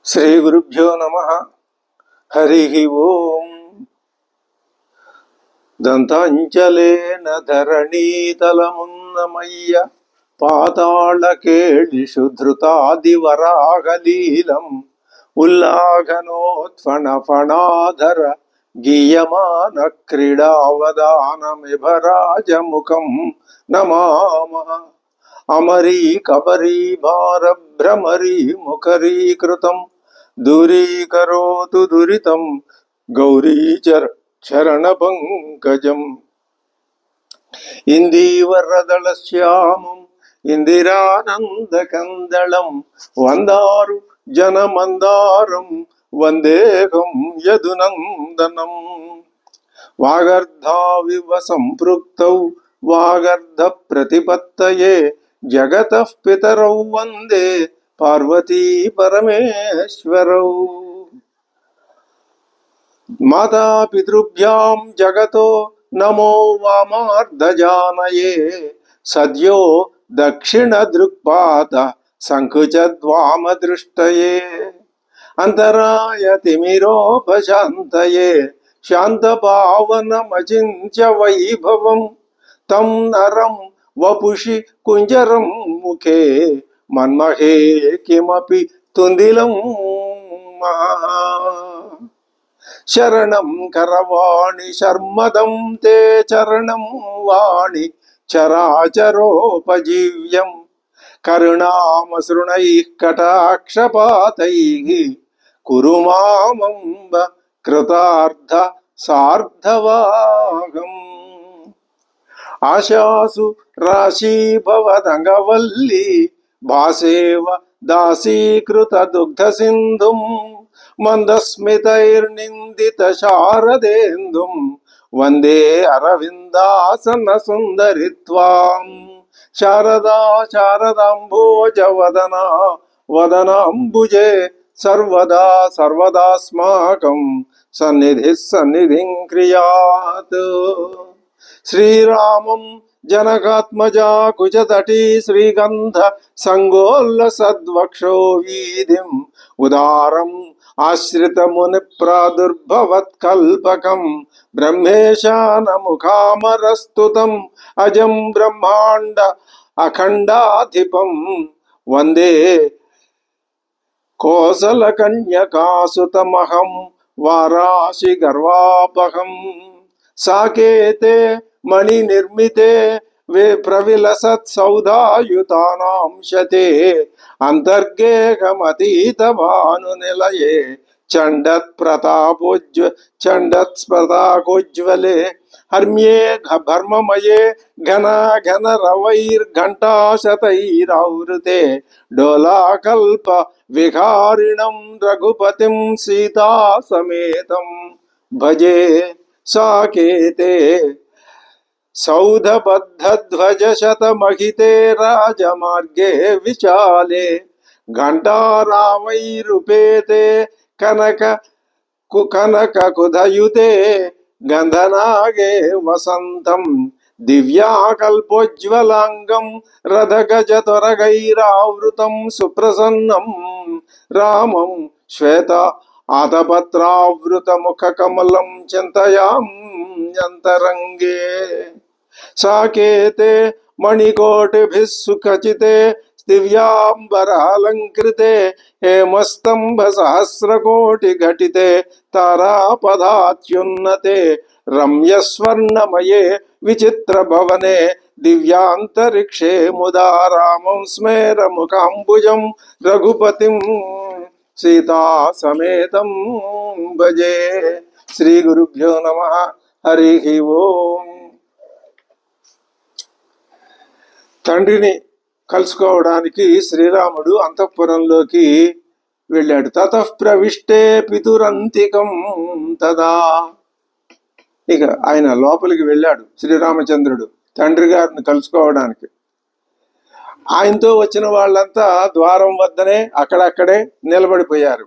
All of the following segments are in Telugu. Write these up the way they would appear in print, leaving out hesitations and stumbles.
శ్రీ గురుభ్యో నమః. హరి ఓం. దంతాంచలేన ధరణీతలమున్నమయ్య పాతాళకేళిషు ధృతాదివరాగలీలం ఉల్లాఘనోత్ఫణఫణాధర గీయమాన క్రీడావదానమిభరాజముఖం నమామః. అమరీ కబరీ భారభ్రమరీ ముఖరీకృతం దూరీకరోతు దురితం గౌరీచర చరణ పంకజం. ఇందీవరదళశ్యామం ఇందిరానందకందళం వందారు జనమందారం వందేహం యదునందనం. వాగర్ధావివ సంపృక్తౌ వాగర్ధ ప్రతిపత్తయే జగతః పితరౌ వందే పార్వతీ పరమేశ్వరౌ. మాతాపితృభ్యాం జగతో నమో వామార్ధజానయే సద్యో దక్షిణ దృక్పాత సంకుచద్వామదృష్టయే అంతరాయ తిమిరోపశాంతయే శాంతపావనమచింత్య వైభవం తం నరం వపుషి కుంజరం ముఖే మన్మహే కిమపి తుందిలం మహా. శరణం కరవాణి శర్మదం తే చరణం వాణి చరాచరోపజీవ్యం కరుణామసృణైః కటాక్షపాతైః కురు మామంబ కృతార్థ సార్ధవాగం. ఆశాసు రాశీభవదంగవల్లి భాసేవ దాసీకృత దుగ్ధ సింధుం మందస్మితైర్నిందిత శారదేందుం వందే అరవిందాసన సుందరిత్వాం. శారదా శారదాంబోజ వదనా వదనాంబుజే సర్వదా సర్వదాస్మాకం సన్నిధి సన్నిధిం క్రియాత్. శ్రీరామం జనకాత్మజా కుజతటీ శ్రీగంధ సంగోల్లసద్వక్షో వీధిం ఉదారం ఆశ్రిత ముని ప్రాదుర్భవత్కల్పకం బ్రహ్మేశానముఖామరస్తుతం అజం బ్రహ్మాండ అఖండాధిపం వందే కోసలకన్యకాసుతమహం వారాశి గర్వాపహం. సాకేతే మణినిర్మితే ప్రవిలసత్ సౌధాయుతానాం శతే అంతర్గేహమతీత భానునిలయే చండత్ ప్రతాపోజ్వలే హర్మ్యే భర్మమయే ఘన ఘన రవైర్ఘంటాశతైరావృతే డోలాకల్ప విహారిణం రఘుపతిం సీతా సమేతం భజే. సాకేతే సౌధబద్ధధ్వజశతమహితే రాజమార్గే విశాలే ఘంటారావైరుపేతే కనక కుధయుతే గంధనాగే వసంతం దివ్యాకల్పోజ్వలాంగం రథగజతొరగైరావృతం సుప్రసన్నం రామం శ్వేత ఆతపత్రావృత ముఖకమలం చింతయామ్యంతరంగే. సాకేతే మణికోటిభిః సుఖచితే దివ్యాంబరాలంకృతే హేమస్తంభ సహస్రకోటి ఘటితే తారాపదాత్యున్నతే రమ్యస్వర్ణమయే విచిత్ర భవనే దివ్యాంతరిక్షే ముదా రామం స్మేర ముఖాంబుజం రఘుపతిం సీతా సమేతం భజే. శ్రీ గురుభ్యో నమః. హరి ఓం. తండ్రిని కలుసుకోవడానికి శ్రీరాముడు అంతఃపురంలోకి వెళ్ళాడు. తతః ప్రవిష్టే పితురంతికం తదా. ఇక ఆయన లోపలికి వెళ్ళాడు శ్రీరామచంద్రుడు తండ్రి గారిని కలుసుకోవడానికి. ఆయనతో వచ్చిన వాళ్ళంతా ద్వారం వద్దనే అక్కడక్కడే నిలబడిపోయారు.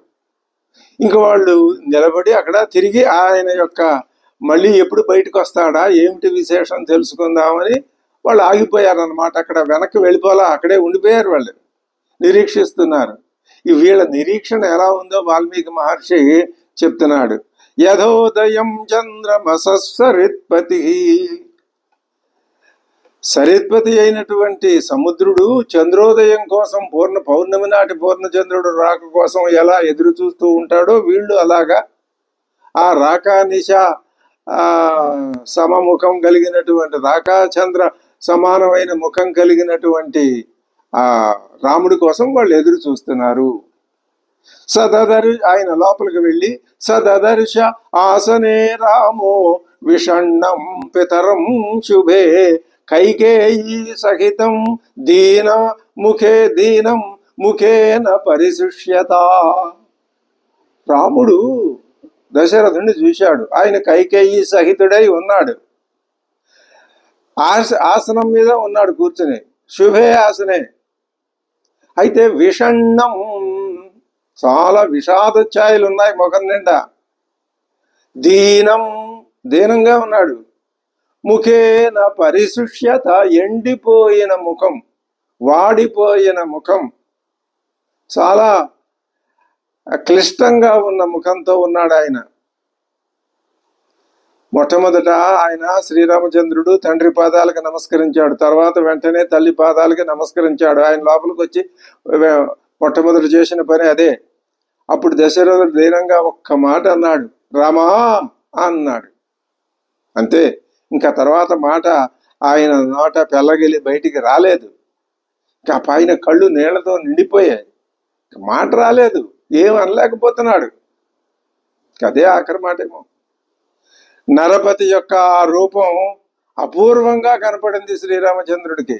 ఇంక వాళ్ళు నిలబడి అక్కడ తిరిగి ఆయన యొక్క మళ్ళీ ఎప్పుడు బయటకు వస్తాడా ఏమిటి విశేషం తెలుసుకుందామని వాళ్ళు ఆగిపోయారన్నమాట. అక్కడ వెనక్కి వెళ్ళిపోలా, అక్కడే ఉండిపోయారు, వాళ్ళు నిరీక్షిస్తున్నారు. వీళ్ళ నిరీక్షణ ఎలా ఉందో వాల్మీకి మహర్షి చెప్తున్నాడు. యథోదయం చంద్రమస సరిత్పతి, సరిత్పతి అయినటువంటి సముద్రుడు చంద్రోదయం కోసం పౌర్ణమి నాటి పూర్ణచంద్రుడు రాక కోసం ఎలా ఎదురు చూస్తూ ఉంటాడో వీళ్ళు అలాగా ఆ రాకానిశ సమముఖం కలిగినటువంటి రాకాచంద్ర సమానమైన ముఖం కలిగినటువంటి ఆ రాముడి కోసం వాళ్ళు ఎదురు చూస్తున్నారు. ఆయన లోపలికి వెళ్ళి సదర్శ ఆసనే రామో విషణ్ణం పితరం శుభే కైకేయీ సహితం దీనం ముఖేన పరిశుష్యత. రాముడు దశరథుడిని చూశాడు. ఆయన కైకేయీ సహితుడై ఉన్నాడు. ఆసనం మీద ఉన్నాడు కూర్చుని, శుభే ఆసనే. అయితే విషణ్ణం, చాలా విషాద ఛాయలు ఉన్నాయి ముఖం నిండా. దీనంగా ఉన్నాడు. ముఖేన పరిశుష్యత, ఎండిపోయిన ముఖం, వాడిపోయిన ముఖం, చాలా క్లిష్టంగా ఉన్న ముఖంతో ఉన్నాడు ఆయన. మొట్టమొదట ఆయన శ్రీరామచంద్రుడు తండ్రి పాదాలకు నమస్కరించాడు. తర్వాత వెంటనే తల్లి పాదాలకి నమస్కరించాడు. ఆయన లోపలికి వచ్చి మొట్టమొదటి చేసిన పని అదే. అప్పుడు దశరథుడు దీనంగా ఒక్క మాట అన్నాడు, రామా అన్నాడు. అంతే. ఇంకా తర్వాత మాట ఆయన నోట పెళ్ళగిలి బయటికి రాలేదు. ఇంకా పైన కళ్ళు నీళ్లతో నిండిపోయాయి. మాట రాలేదు, ఏం అనలేకపోతున్నాడు. అదే ఆఖరి మాటేమో. నరపతి యొక్క ఆ రూపం అపూర్వంగా కనపడింది శ్రీరామచంద్రుడికి.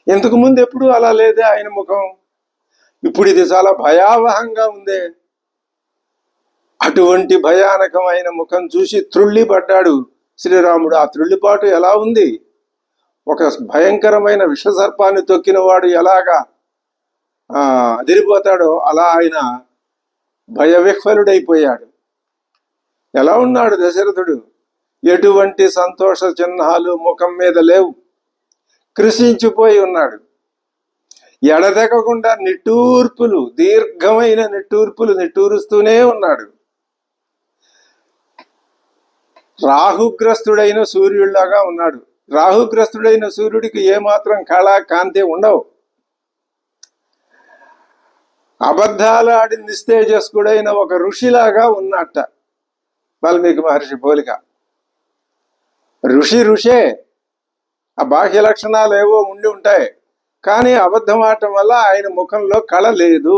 ఇంతకు ముందు ఎప్పుడు అలా లేదే ఆయన ముఖం. ఇప్పుడు ఇది చాలా భయావహంగా ఉంది. అటువంటి భయానకమైన ముఖం చూసి త్రుళ్ళిపడ్డాడు శ్రీరాముడు. ఆ త్రుళ్ళిపాటు ఎలా ఉంది? ఒక భయంకరమైన విషసర్పాన్ని తొక్కిన వాడు ఎలాగా అదిరిపోతాడో అలా ఆయన భయవిహ్వలుడైపోయాడు. ఎలా ఉన్నాడు దశరథుడు? ఎటువంటి సంతోష చిహ్నాలు ముఖం మీద లేవు. కృషించిపోయి ఉన్నాడు. ఎడతెగకుండా నిట్టూర్పులు, దీర్ఘమైన నిట్టూర్పులు నిట్టూరుస్తూనే ఉన్నాడు. రాహుగ్రస్తుడైన సూర్యుడిలాగా ఉన్నాడు. రాహుగ్రస్తుడైన సూర్యుడికి ఏమాత్రం కళా కాంతి ఉండవు. అబద్ధాలాడి నిస్తేజస్కుడైన ఒక ఋషిలాగా ఉన్నట్ట వాల్మీకి మహర్షి పోలిక. ఋషే, ఆ బాహ్య లక్షణాలు ఏవో ఉండి ఉంటాయి, కానీ అబద్ధం ఆడటం వల్ల ఆయన ముఖంలో కళ లేదు.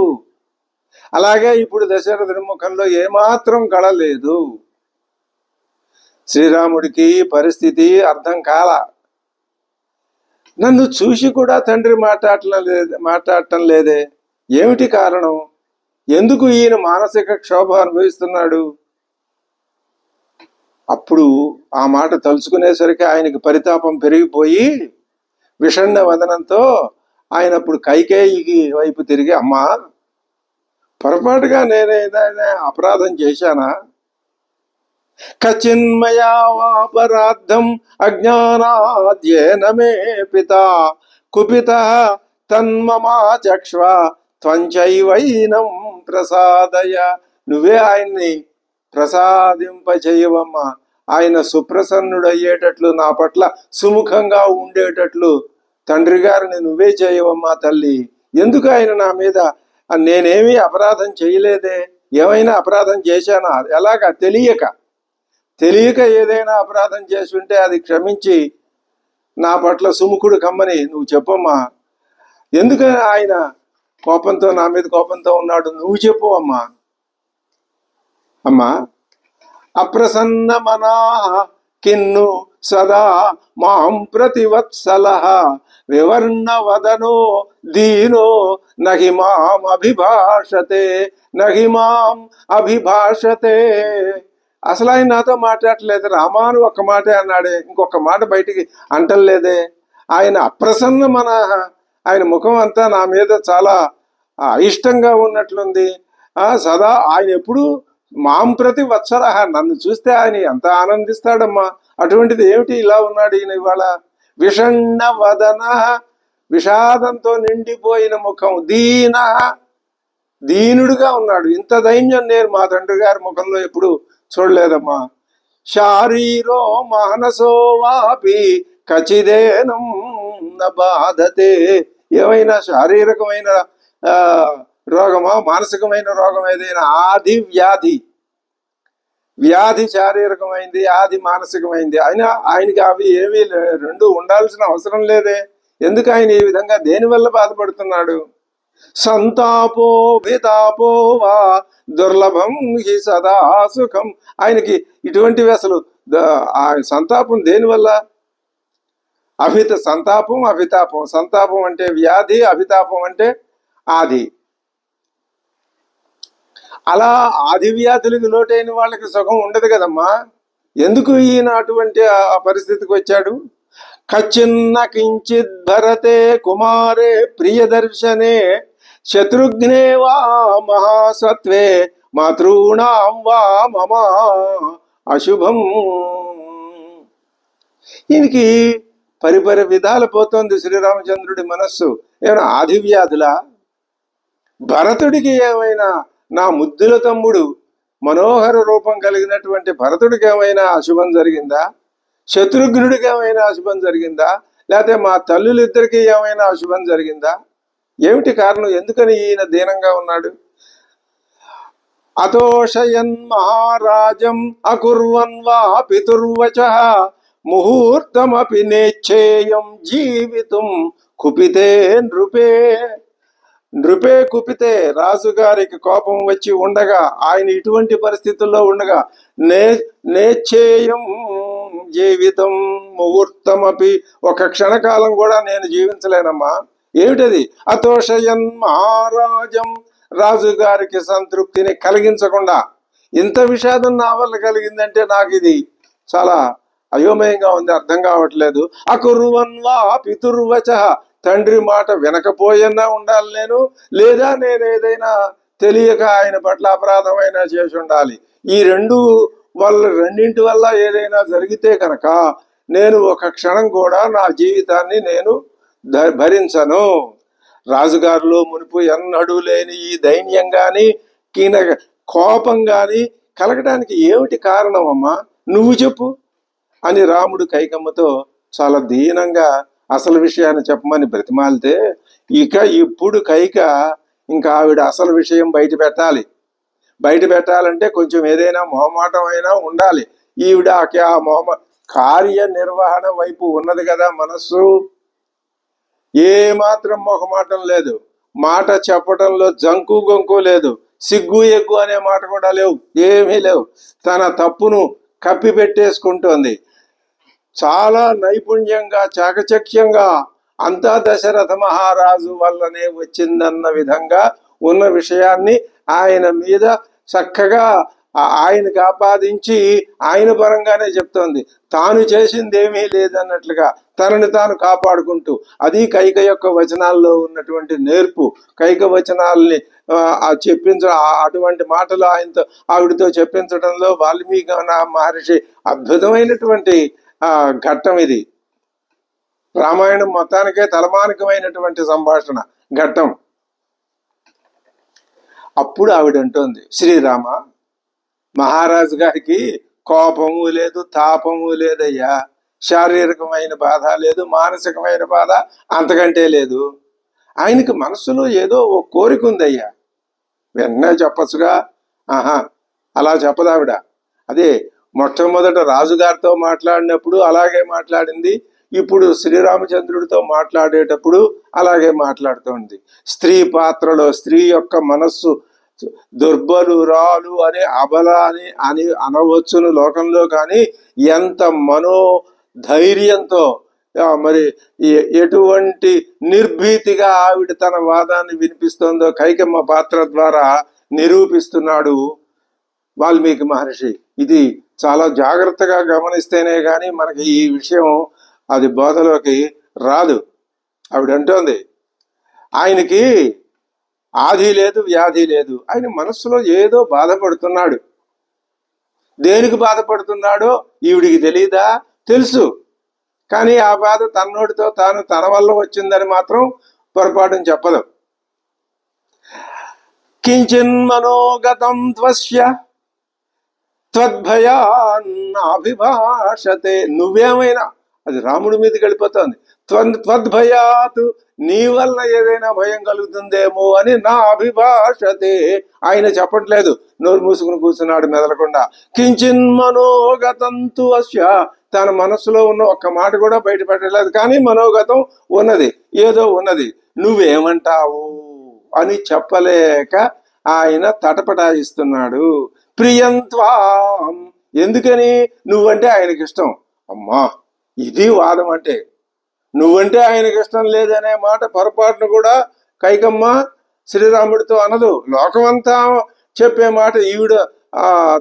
అలాగే ఇప్పుడు దశరథుడి ముఖంలో ఏమాత్రం కళ లేదు. శ్రీరాముడికి పరిస్థితి అర్థం కాల. నన్ను చూసి కూడా తండ్రి మాట్లాడటం లేదే, ఏమిటి కారణం? ఎందుకు ఈయన మానసిక క్షోభ అనుభవిస్తున్నాడు? అప్పుడు ఆ మాట తలుచుకునేసరికి ఆయనకి పరితాపం పెరిగిపోయి విషణ్ణ వదనంతో ఆయన అప్పుడు కైకేయికి వైపు తిరిగి, అమ్మా, పొరపాటుగా నేనేదైనా అపరాధం చేశానా? కచిన్మయాపరాధం అజ్ఞానాద్యేన మే పితా కుపిత తన్మమా చక్ష్వ త్వంచైవైనం ప్రసాదయ. నువ్వే ఆయన్ని ప్రసాదింపచేయవమ్మా. ఆయన సుప్రసన్నుడయ్యేటట్లు, నా పట్ల సుముఖంగా ఉండేటట్లు తండ్రి గారిని నువ్వే చేయవమ్మా తల్లి. ఎందుకు ఆయన నా మీద? నేనేమీ అపరాధం చేయలేదే. ఏమైనా అపరాధం చేశానా? ఎలాగా? తెలియక ఏదైనా అపరాధం చేసి ఉంటే అది క్షమించి నా పట్ల సుముఖుడు కమ్మని నువ్వు చెప్పమ్మా. ఎందుకు ఆయన కోపంతో, నా మీద కోపంతో ఉన్నాడు? నువ్వు చెప్పు అమ్మా. అమ్మా, అప్రసన్న మనా కిన్ను సదా మాం ప్రతివత్సల వివర్ణ వదనో దీనో నహి మాం అభిభాషతే. అసలు ఆయన నాతో మాట్లాడలేదు. రామాను ఒక్క మాటే అన్నాడే, ఇంకొక మాట బయటికి అంటలేదే. ఆయన అప్రసన్న మన, ఆయన ముఖం అంతా నా మీద చాలా అయిష్టంగా ఉన్నట్లుంది. సదా ఆయన ఎప్పుడు మాం ప్రతి వత్సల, నన్ను చూస్తే ఆయన ఎంత ఆనందిస్తాడమ్మా. అటువంటిది ఏమిటి ఇలా ఉన్నాడు ఈయన ఇవాళ? విషణ్ణ వదన, విషాదంతో నిండిపోయిన ముఖం, దీన, దీనుడుగా ఉన్నాడు. ఇంత దైన్యం నేను మా తండ్రి గారి ముఖంలో ఎప్పుడు చూడలేదమ్మా. శారీరో మానసో వాపి కచిదేనం బాధతే. ఏమైనా శారీరకమైన రోగమా, మానసికమైన రోగం ఏదైనా, ఆది వ్యాధి, వ్యాధి శారీరకమైంది, ఆది మానసికమైంది. అయినా ఆయనకి అవి ఏమీ రెండు ఉండాల్సిన అవసరం లేదే. ఎందుకు ఆయన ఈ విధంగా దేనివల్ల బాధపడుతున్నాడు? సంతాపో వితాపో వా దుర్లభం హి సదా సుఖం. ఆయనకి ఇటువంటివి అసలు సంతాపం దేనివల్ల? సంతాపం అభితాపం. సంతాపం అంటే వ్యాధి, అభితాపం అంటే ఆది. అలా ఆది వ్యాధులకు లోటైన వాళ్ళకి సుఖం ఉండదు కదమ్మా. ఎందుకు ఈయన అటువంటి ఆ పరిస్థితికి వచ్చాడు? కచ్చిన్న కించిత్ భరతే కుమారే ప్రియదర్శనే శత్రుఘ్నే వా మహాసత్వే మాతృణాం వా మమ అశుభం. ఈయనకి పరిపరి విధాలు పోతోంది శ్రీరామచంద్రుడి మనస్సు. ఏమైనా ఆది వ్యాధులా? భరతుడికి ఏమైనా, నా ముద్దుల తమ్ముడు మనోహర రూపం కలిగినటువంటి భరతుడికి ఏమైనా అశుభం జరిగిందా? శత్రుఘ్నుడికి ఏమైనా అశుభం జరిగిందా? లేకపోతే మా తల్లులిద్దరికీ ఏమైనా అశుభం జరిగిందా? ఏమిటి కారణం? ఎందుకని ఈయన దీనంగా ఉన్నాడు? అతోషయన్ మహారాజం అకుర్వన్ వా పితుర్వచ ముహూర్తమపి నేచ్ఛేయం జీవితం కుపితే నృపే. నృపే కుపితే, రాజుగారికి కోపం వచ్చి ఉండగా, ఆయన ఇటువంటి పరిస్థితుల్లో ఉండగా, నేచ్ఛేయం జీవితం ముహూర్తమపి, ఒక క్షణకాలం కూడా నేను జీవించలేనమ్మా. ఏమిటది? అతోషయన్ మహారాజం, రాజుగారికి సంతృప్తిని కలిగించకుండా. ఇంత విషాదం నా వల్ల కలిగిందంటే నాకు ఇది చాలా అయోమయంగా ఉంది, అర్థం కావట్లేదు. అకుర్వన్ వా పితుర్వచ, తండ్రి మాట వినకపోయినా ఉండాలి నేను, లేదా నేను ఏదైనా తెలియక ఆయన పట్ల అపరాధమైనా చేసి ఉండాలి. ఈ రెండింటి వల్ల ఏదైనా జరిగితే కనుక నేను ఒక క్షణం కూడా నా జీవితాన్ని నేను భరించను. రాజుగారిలో మునుపు ఎన్నడూ లేని ఈ దైన్యం గాని, కోపం గాని కలగడానికి ఏమిటి కారణం అమ్మా? నువ్వు చెప్పు అని రాముడు కైకమ్మతో చాలా దీనంగా అసలు విషయాన్ని చెప్పమని బ్రతిమాలితే, ఇప్పుడు కైక ఇంకా ఆవిడ అసలు విషయం బయట పెట్టాలి. బయట పెట్టాలంటే కొంచెం ఏదైనా మొహమాటం అయినా ఉండాలి. ఈవిడ ఆ కార్యనిర్వహణ వైపు ఉన్నది కదా మనస్సు. ఏ మాత్రం మొహమాటం లేదు, మాట చెప్పటంలో జంకు గొంకు లేదు, సిగ్గు ఎగ్గు అనే మాట కూడా లేవు, ఏమీ లేవు. తన తప్పును కప్పి పెట్టేసుకుంటోంది. చాలా నైపుణ్యంగా, చాకచక్యంగా అంతా దశరథ మహారాజు వల్లనే వచ్చిందన్న విధంగా ఉన్న విషయాన్ని ఆయన మీద చక్కగా ఆయనకు ఆపాదించి ఆయన పరంగానే చెప్తోంది. తాను చేసింది ఏమీ లేదన్నట్లుగా తనని తాను కాపాడుకుంటూ. అది కైక యొక్క వచనాల్లో ఉన్నటువంటి నేర్పు. కైక వచనాల్ని అటువంటి మాటలు ఆవిడతో చెప్పించడంలో వాల్మీకి మహర్షి అద్భుతమైనటువంటి ఘట్టం ఇది. రామాయణం మొత్తానికే తలమానికమైనటువంటి సంభాషణ ఘట్టం. అప్పుడు ఆవిడ అంటోంది, శ్రీరామ, మహారాజు గారికి కోపము లేదు, తాపము లేదయ్యా. శారీరకమైన బాధ లేదు, మానసికమైన బాధ అంతకంటే లేదు. ఆయనకి మనసులో ఏదో ఓ కోరిక ఉందయ్యా. వెంటనే చెప్పచ్చుగా. అలా చెప్పదావిడ. అదే మొట్టమొదట రాజుగారితో మాట్లాడినప్పుడు అలాగే మాట్లాడింది, ఇప్పుడు శ్రీరామచంద్రుడితో మాట్లాడేటప్పుడు అలాగే మాట్లాడుతోంది. స్త్రీ పాత్రలో స్త్రీ యొక్క మనస్సు దుర్బలురాలు అని, అబల అని అనవచ్చును లోకంలో, కానీ ఎంత మనోధైర్యంతో, మరి ఎటువంటి నిర్భీతిగా ఆవిడ తన వాదాన్ని వినిపిస్తోందో కైకమ్మ పాత్ర ద్వారా నిరూపిస్తున్నాడు వాల్మీకి మహర్షి. ఇది చాలా జాగ్రత్తగా గమనిస్తేనే గాని మనకి ఈ విషయం అది బోధలోకి రాదు. ఆవిడంటోంది, ఆయనకి ఆది లేదు, వ్యాధి లేదు. ఆయన మనస్సులో ఏదో బాధపడుతున్నాడు. దేనికి బాధపడుతున్నాడో ఈవిడికి తెలియదా? తెలుసు. కానీ ఆ బాధ తన్నోటితో తాను తన వల్ల వచ్చిందని మాత్రం పొరపాటుని చెప్పదు. కించిన్మనోగతం త్వస్య త్వద్భయాన్నభిభాషతే. నువ్వేమైనా, అది రాముడి మీదకి వెళ్ళిపోతుంది. త్వద్భయాత్, నీ వల్ల ఏదైనా భయం కలుగుతుందేమో అని నా అభిభాషతే. ఆయన చెప్పట్లేదు, నోరు మూసుకుని కూర్చున్నాడు మెదలకుండా. కించిన్మనోగతంతు అస్య, తన మనసులో ఉన్న ఒక్క మాట కూడా బయట పెట్టలేదు, కానీ మనోగతం ఉన్నది, ఏదో ఉన్నది. నువ్వేమంటావు అని చెప్పలేక ఆయన తటపటాయిస్తున్నాడు. ప్రియంత్వాం, ఎందుకని? నువ్వంటే ఆయనకి ఇష్టం. అమ్మా, ఇది వాదం అంటే. నువ్వంటే ఆయనకి ఇష్టం లేదనే మాట పొరపాటును కూడా కైకమ్మ శ్రీరాముడితో అనదు. లోకమంతా చెప్పే మాట ఈవిడ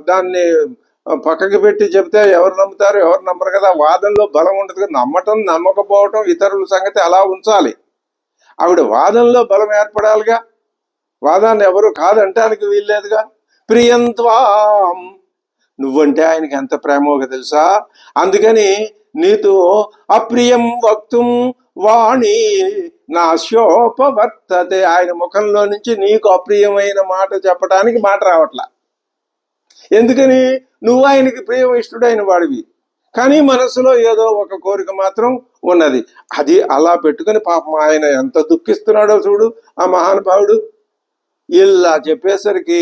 దాన్ని పక్కకి పెట్టి చెప్తే ఎవరు నమ్ముతారు, ఎవరు నమ్మరు కదా. వాదంలో బలం ఉండదు కదా. నమ్మటం నమ్మకపోవటం ఇతరుల సంగతి అలా ఉంచాలి. ఆవిడ వాదంలో బలం ఏర్పడాలిగా. వాదాన్ని ఎవరు కాదంటానికి వీల్లేదుగా. ప్రియంత్వాం, నువ్వంటే ఆయనకి ఎంత ప్రేమోగా తెలుసా. అందుకని నీతో అప్రియం వక్తుం వాణి నాశోపవర్తతే, ఆయన ముఖంలో నుంచి నీకు అప్రియమైన మాట చెప్పడానికి మాట రావట్లా. ఎందుకని? నువ్వు ఆయనకి ప్రియం ఇష్టడైన వాడివి, కానీ మనసులో ఏదో ఒక కోరిక మాత్రం ఉన్నది. అది అలా పెట్టుకుని పాపం ఆయన ఎంత దుఃఖిస్తున్నాడో చూడు ఆ మహానుభావుడు. ఇలా చెప్పేసరికి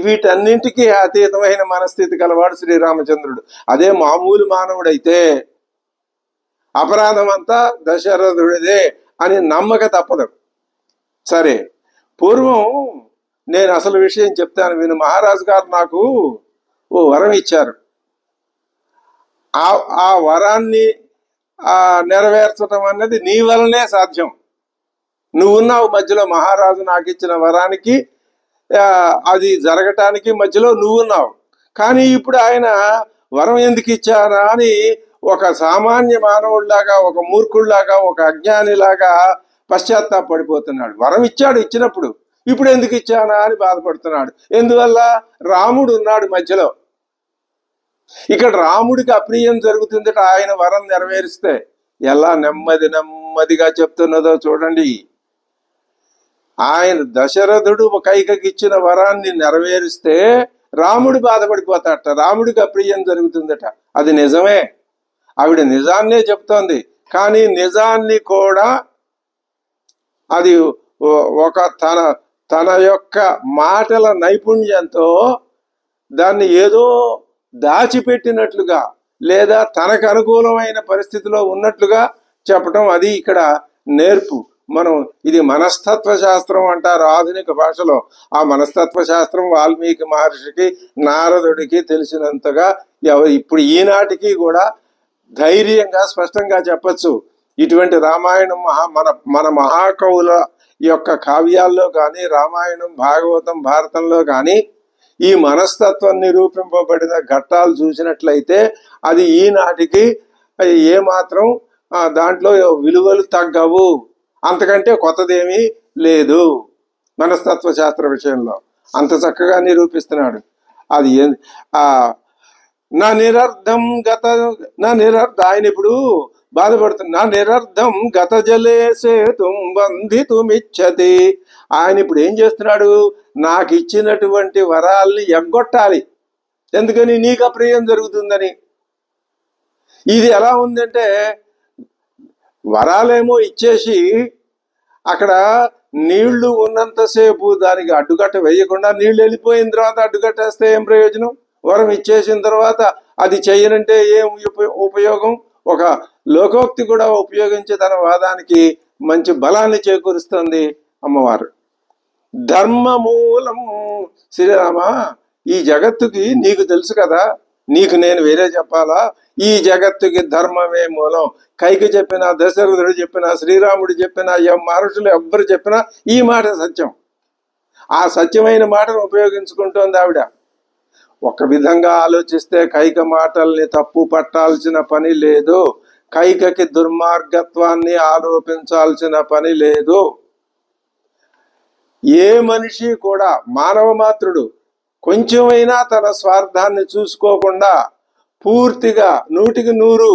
వీటన్నింటికీ అతీతమైన మనస్థితి కలవాడు శ్రీరామచంద్రుడు. అదే మామూలు మానవుడైతే అపరాధం అంతా దశరథుడిదే అని నమ్మక తప్పదు. సరే, పూర్వం నేను అసలు విషయం చెప్తాను విను. మహారాజు గారు నాకు ఓ వరం ఇచ్చారు. ఆ వరాన్ని నెరవేర్చడం అన్నది నీ వలనే సాధ్యం. నువ్వున్నావు మధ్యలో. మహారాజు నాకు ఇచ్చిన వరానికి అది జరగటానికి మధ్యలో నువ్వున్నావు. కానీ ఇప్పుడు ఆయన వరం ఎందుకు ఇచ్చారా అని ఒక సామాన్య మానవుడిలాగా, ఒక మూర్ఖుడిలాగా, ఒక అజ్ఞానిలాగా పశ్చాత్తాపడిపోతున్నాడు. వరం ఇచ్చాడు, ఇచ్చినప్పుడు ఇప్పుడు ఎందుకు ఇచ్చానా అని బాధపడుతున్నాడు. ఎందువల్ల? రాముడు ఉన్నాడు మధ్యలో. ఇక్కడ రాముడికి అప్రియం జరుగుతుందట ఆయన వరం నెరవేరిస్తే. ఎలా నెమ్మదిగా చెప్తున్నదో చూడండి. ఆయన దశరథుడు కైకకి ఇచ్చిన వరాన్ని నెరవేరిస్తే రాముడు బాధపడిపోతాడట, రాముడికి అప్రియం జరుగుతుందట. అది నిజమే, ఆవిడ నిజాన్నే చెప్తోంది. కానీ నిజాన్ని కూడా అది ఒక తన యొక్క మాటల నైపుణ్యంతో దాన్ని ఏదో దాచిపెట్టినట్లుగా, లేదా తనకు అనుకూలమైన పరిస్థితిలో ఉన్నట్లుగా చెప్పటం, అది ఇక్కడ నేర్పు. మనం ఇది మనస్తత్వ శాస్త్రం అంటారు ఆధునిక భాషలో. ఆ మనస్తత్వ శాస్త్రం వాల్మీకి మహర్షికి, నారదుడికి తెలిసినంతగా ఇప్పుడు ఈనాటికి కూడా ధైర్యంగా స్పష్టంగా చెప్పచ్చు. ఇటువంటి రామాయణం మన మహాకవుల యొక్క కావ్యాల్లో కానీ, రామాయణం, భాగవతం, భారతంలో కానీ ఈ మనస్తత్వం నిరూపింపబడిన ఘట్టాలు చూసినట్లయితే అది ఈనాటికి ఏమాత్రం దాంట్లో విలువలు తగ్గవు. అంతకంటే కొత్తదేమీ లేదు మనస్తత్వ శాస్త్ర విషయంలో. అంత చక్కగా నిరూపిస్తున్నాడు. అది నా నిరర్ధం ఆయన ఇప్పుడు బాధపడుతున్నా. నిరర్ధం గత జలే సేతుం బంధితుమిచ్చతి. ఆయన ఇప్పుడు ఏం చేస్తున్నాడు? నాకు ఇచ్చినటువంటి వరాల్ని ఎగ్గొట్టాలి. ఎందుకని? నీకు అప్రియం జరుగుతుందని. ఇది ఎలా ఉందంటే, వరాలేమో ఇచ్చేసి అక్కడ నీళ్లు ఉన్నంతసేపు దానికి అడ్డుకట్ట వేయకుండా, నీళ్లు వెళ్ళిపోయిన తర్వాత అడ్డుకట్టేస్తే ఏం ప్రయోజనం? వరం ఇచ్చేసిన తర్వాత అది చెయ్యనంటే ఏం ఉపయోగం? ఒక లోకోక్తి కూడా ఉపయోగించి తన వాదానికి మంచి బలాన్ని చేకూరుస్తుంది అమ్మవారు. ధర్మమూలం. శ్రీరామ, ఈ జగత్తుకి నీకు తెలుసు కదా, నీకు నేను వేరే చెప్పాలా? ఈ జగత్తుకి ధర్మమే మూలం. కైకి చెప్పినా, దశరథుడు చెప్పినా, శ్రీరాముడు చెప్పినా, మహర్షులు ఎవ్వరు చెప్పినా ఈ మాట సత్యం. ఆ సత్యమైన మాటను ఉపయోగించుకుంటోంది ఆవిడ. ఒక విధంగా ఆలోచిస్తే కైక మాటల్ని తప్పు పట్టాల్సిన పని లేదు, కైకకి దుర్మార్గత్వాన్ని ఆరోపించాల్సిన పని లేదు. ఏ మనిషి కూడా, మానవ మాత్రుడు కొంచెమైనా తన స్వార్థాన్ని చూసుకోకుండా పూర్తిగా 100%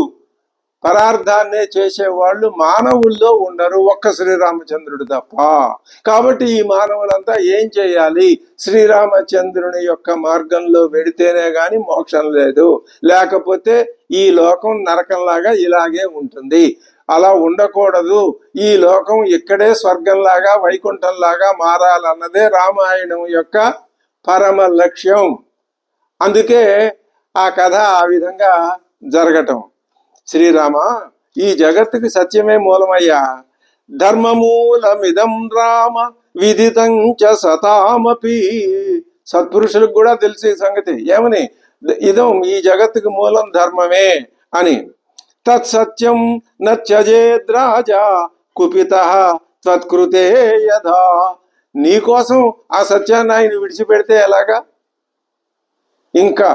పరార్థాన్నే చేసేవాళ్ళు మానవుల్లో ఉండరు, ఒక్క శ్రీరామచంద్రుడు తప్ప. కాబట్టి ఈ మానవులంతా ఏం చేయాలి? శ్రీరామచంద్రుని యొక్క మార్గంలో వెడితేనే గాని మోక్షం లేదు, లేకపోతే ఈ లోకం నరకంలాగా ఇలాగే ఉంటుంది. అలా ఉండకూడదు. ఈ లోకం ఇక్కడే స్వర్గంలాగా వైకుంఠంలాగా మారాలన్నదే రామాయణం యొక్క పరమ లక్ష్యం. అందుకే ఆ కథ ఆ విధంగా జరగటం. శ్రీరామ, ఈ జగత్తుకి సత్యమే మూలమయ్యా. ధర్మమూలమిదం రామ విదితం చ సతామపి. సత్పురుషులకు కూడా తెలిసి సంగతి ఏమని, ఇదం ఈ జగత్తుకి మూలం ధర్మమే అని. తత్సత్యం నత్యజేద్రాజా కుపిత త్వత్కృతే యథా. నీకోసం ఆ సత్యాన్ని ఆయన విడిచిపెడితే ఎలాగా? ఇంకా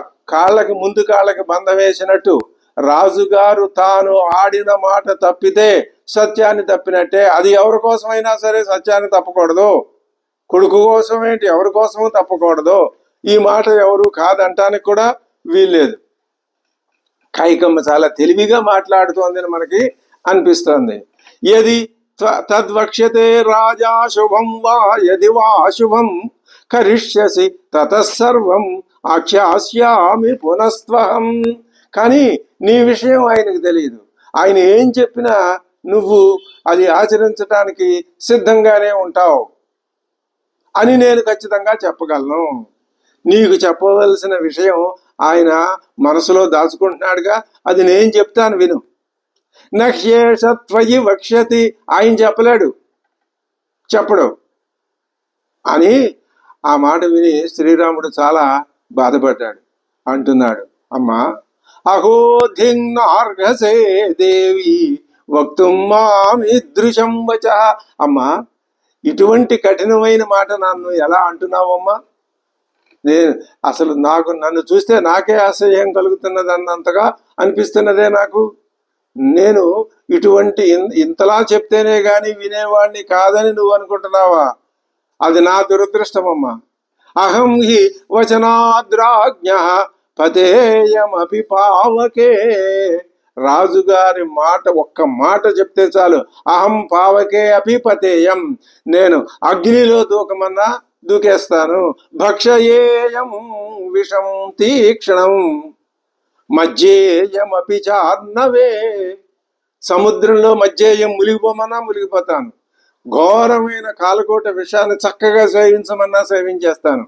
ముందు కాళ్ళకి బంధం వేసినట్టు రాజుగారు తాను ఆడిన మాట తప్పితే సత్యాన్ని తప్పినట్టే. అది ఎవరి కోసమైనా సరే సత్యాన్ని తప్పకూడదు. కొడుకు కోసం ఏంటి, ఎవరి కోసమూ తప్పకూడదు. ఈ మాట ఎవరు కాదంటానికి కూడా వీల్లేదు. కైకమ్మ చాలా తెలివిగా మాట్లాడుతోందని మనకి అనిపిస్తోంది. యది తద్వక్ష్యతే రాజా శుభం వా యది వా అశుభం కరిష్యసి తతసర్వం ఆఖ్యాస్యామి పునస్త్వహం. కానీ నీ విషయం ఆయనకు తెలియదు. ఆయన ఏం చెప్పినా నువ్వు అది ఆచరించడానికి సిద్ధంగానే ఉంటావు అని నేను ఖచ్చితంగా చెప్పగలను. నీకు చెప్పవలసిన విషయం ఆయన మనసులో దాచుకుంటున్నాడుగా, అది నేను చెప్తాను విను. నహ్యేషత్వయి వక్ష్యతి, ఆయన చెప్పడు అని ఆ మాట విని శ్రీరాముడు చాలా బాధపడ్డాడు. అంటున్నాడు, అమ్మా అహోధింనార్ఘసే దేవి వక్తుం మామిదృశం వచః. అమ్మా, ఇటువంటి కఠినమైన మాట నన్ను ఎలా అంటున్నావమ్మా? నేను అసలు నన్ను చూస్తే నాకే అసహ్యం కలుగుతున్నది అన్నంతగా అనిపిస్తున్నదే నాకు. నేను ఇటువంటి ఇంతలా చెప్తేనే గాని వినేవాడిని కాదని నువ్వు అనుకుంటున్నావా? అది నా దురదృష్టమమ్మా. అహం హి వచనాద్రాజ్ఞ పతేయమపి పావకే. రాజుగారి మాట, ఒక్క మాట చెప్తే చాలు. అహం పావకే అపి పతేయం, నేను అగ్నిలో దూకమన్నా దూకేస్తాను. భక్షయేయం విషం తీక్షణం మధ్యేయమపి చార్ణవే. సముద్రంలో మధ్యేయం మునిగిపోమన్నా మునిగిపోతాను. ఘోరమైన కాలకోట విషాన్ని చక్కగా సేవించమన్నా సేవించేస్తాను.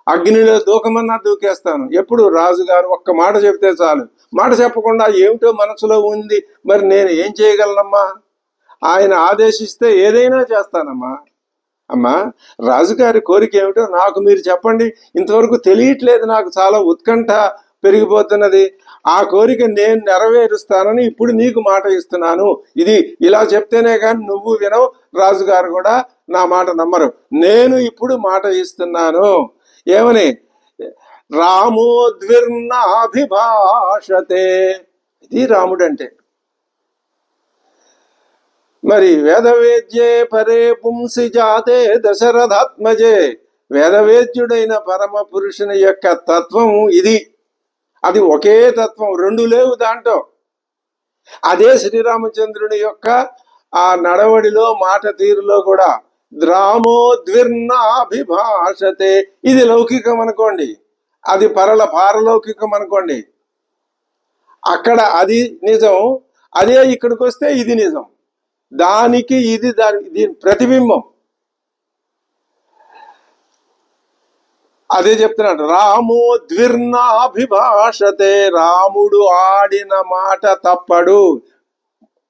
అగ్నిలో దూకమన్నా దూకేస్తాను. ఎప్పుడు రాజుగారు ఒక్క మాట చెప్తే చాలు. మాట చెప్పకుండా ఏమిటో మనసులో ఉంది, మరి నేను ఏం చేయగలనమ్మా? ఆయన ఆదేశిస్తే ఏదైనా చేస్తానమ్మా. అమ్మా, రాజుగారి కోరిక ఏమిటో నాకు మీరు చెప్పండి. ఇంతవరకు తెలియట్లేదు, నాకు చాలా ఉత్కంఠ పెరిగిపోతున్నది. ఆ కోరిక నేను నెరవేరుస్తానని ఇప్పుడు నీకు మాట ఇస్తున్నాను. ఇది ఇలా చెప్తేనే కానీ నువ్వు వినవు, రాజుగారు కూడా నా మాట నమ్మరు. నేను ఇప్పుడు మాట ఇస్తున్నాను. ఏమని? రామోద్విర్నాభిభాషతే. ఇది రాముడు అంటే. మరి వేదవేద్యే పరే పుంసి జాతే దశరథాత్మజే. వేదవేద్యుడైన పరమ పురుషుని యొక్క తత్వం ఇది. అది ఒకే తత్వం, రెండు లేవు దాంట్లో. అదే శ్రీరామచంద్రుని యొక్క ఆ నడవడిలో, మాట తీరులో కూడా. రామోద్విర్నాభిభాషతే. ఇది లౌకికం అనుకోండి, అది పారలౌకికం అనుకోండి. అక్కడ అది నిజం, అదే ఇక్కడికి వస్తే ఇది నిజం. దానికి ఇది దీని ప్రతిబింబం. అదే చెప్తున్నాడు, రామోద్విర్నాభిభాషతే. రాముడు ఆడిన మాట తప్పడు.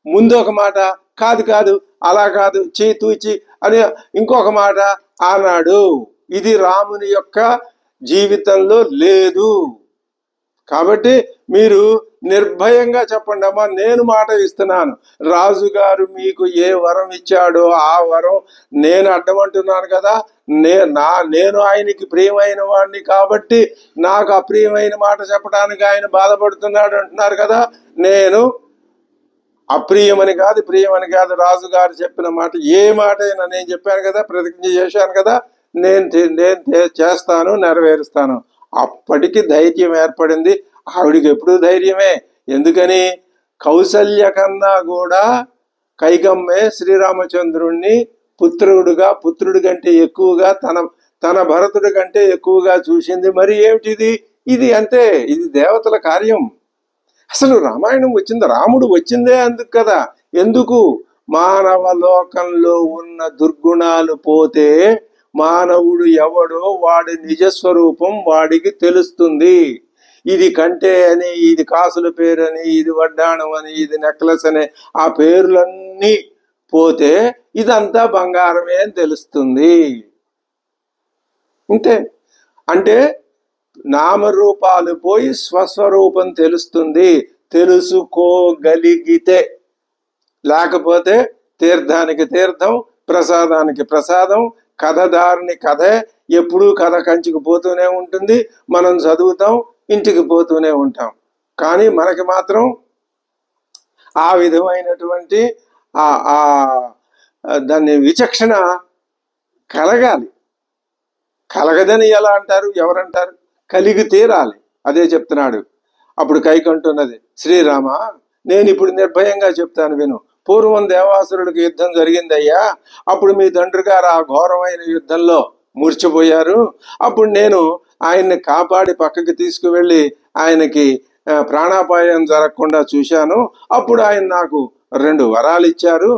ముందు ఒక మాట, కాదు అలా కాదు, తూచి అని ఇంకొక మాట అన్నాడు. ఇది రాముని యొక్క జీవితంలో లేదు. కాబట్టి మీరు నిర్భయంగా చెప్పండి, అమ్మా నేను మాట ఇస్తున్నాను. రాజుగారు మీకు ఏ వరం ఇచ్చాడో ఆ వరం నేను అడ్డమంటున్నాను కదా. నేను ఆయనకి ప్రియమైన వాడిని కాబట్టి నాకు అప్రియమైన మాట చెప్పడానికి ఆయన బాధపడుతున్నాడు అంటున్నారు కదా. నేను అప్రియమని కాదు, ప్రియమని కాదు, రాజుగారు చెప్పిన మాట ఏ మాట అయినా నేను చెప్పాను కదా, ప్రతిజ్ఞ చేశాను కదా, నేను చేస్తాను, నెరవేరుస్తాను. అప్పటికి ధైర్యం ఏర్పడింది. ఆవిడికి ఎప్పుడు ధైర్యమే. ఎందుకని? కౌసల్య కన్నా కూడా కైకమ్మే శ్రీరామచంద్రుణ్ణి పుత్రుడి కంటే ఎక్కువగా తన భరతుడి కంటే ఎక్కువగా చూసింది. మరి ఏమిటిది? ఇది అంతే, ఇది దేవతల కార్యం. అసలు రామాయణం వచ్చింది, రాముడు వచ్చిందే అందుకు కదా. ఎందుకు? మానవ లోకంలో ఉన్న దుర్గుణాలు పోతే మానవుడు ఎవడో వాడి నిజస్వరూపం వాడికి తెలుస్తుంది. ఇది కంటే అని, ఇది కాసుల పేరు అని, ఇది వడ్డాణం అని, ఇది నెక్లెస్ అని, ఆ పేర్లన్నీ పోతే ఇదంతా బంగారమే అని తెలుస్తుంది. అంతే. అంటే నామరూపాలు పోయి స్వస్వరూపం తెలుస్తుంది. తెలుసుకోగలిగితే. లేకపోతే తీర్థానికి తీర్థం, ప్రసాదానికి ప్రసాదం, కథదారిని కథే. ఎప్పుడూ కథ కంచికి పోతూనే ఉంటుంది. మనం చదువుతాం, ఇంటికి పోతూనే ఉంటాం. కానీ మనకి మాత్రం ఆ విధమైనటువంటి దాన్ని విచక్షణ కలగాలి. కలగదని ఎలా అంటారు? ఎవరంటారు? కలిగి తీరాలి. అదే చెప్తున్నాడు. అప్పుడు కైకంటున్నది, శ్రీరామ నేను ఇప్పుడు నిర్భయంగా చెప్తాను విను. పూర్వం దేవాసురుడికి యుద్ధం జరిగిందయ్యా. అప్పుడు మీ తండ్రి గారు ఆ ఘోరమైన యుద్ధంలో మూర్చిపోయారు. అప్పుడు నేను ఆయన్ని కాపాడి పక్కకి తీసుకువెళ్ళి ఆయనకి ప్రాణాపాయం జరగకుండా చూశాను. అప్పుడు ఆయన నాకు 2 వరాలు ఇచ్చారు.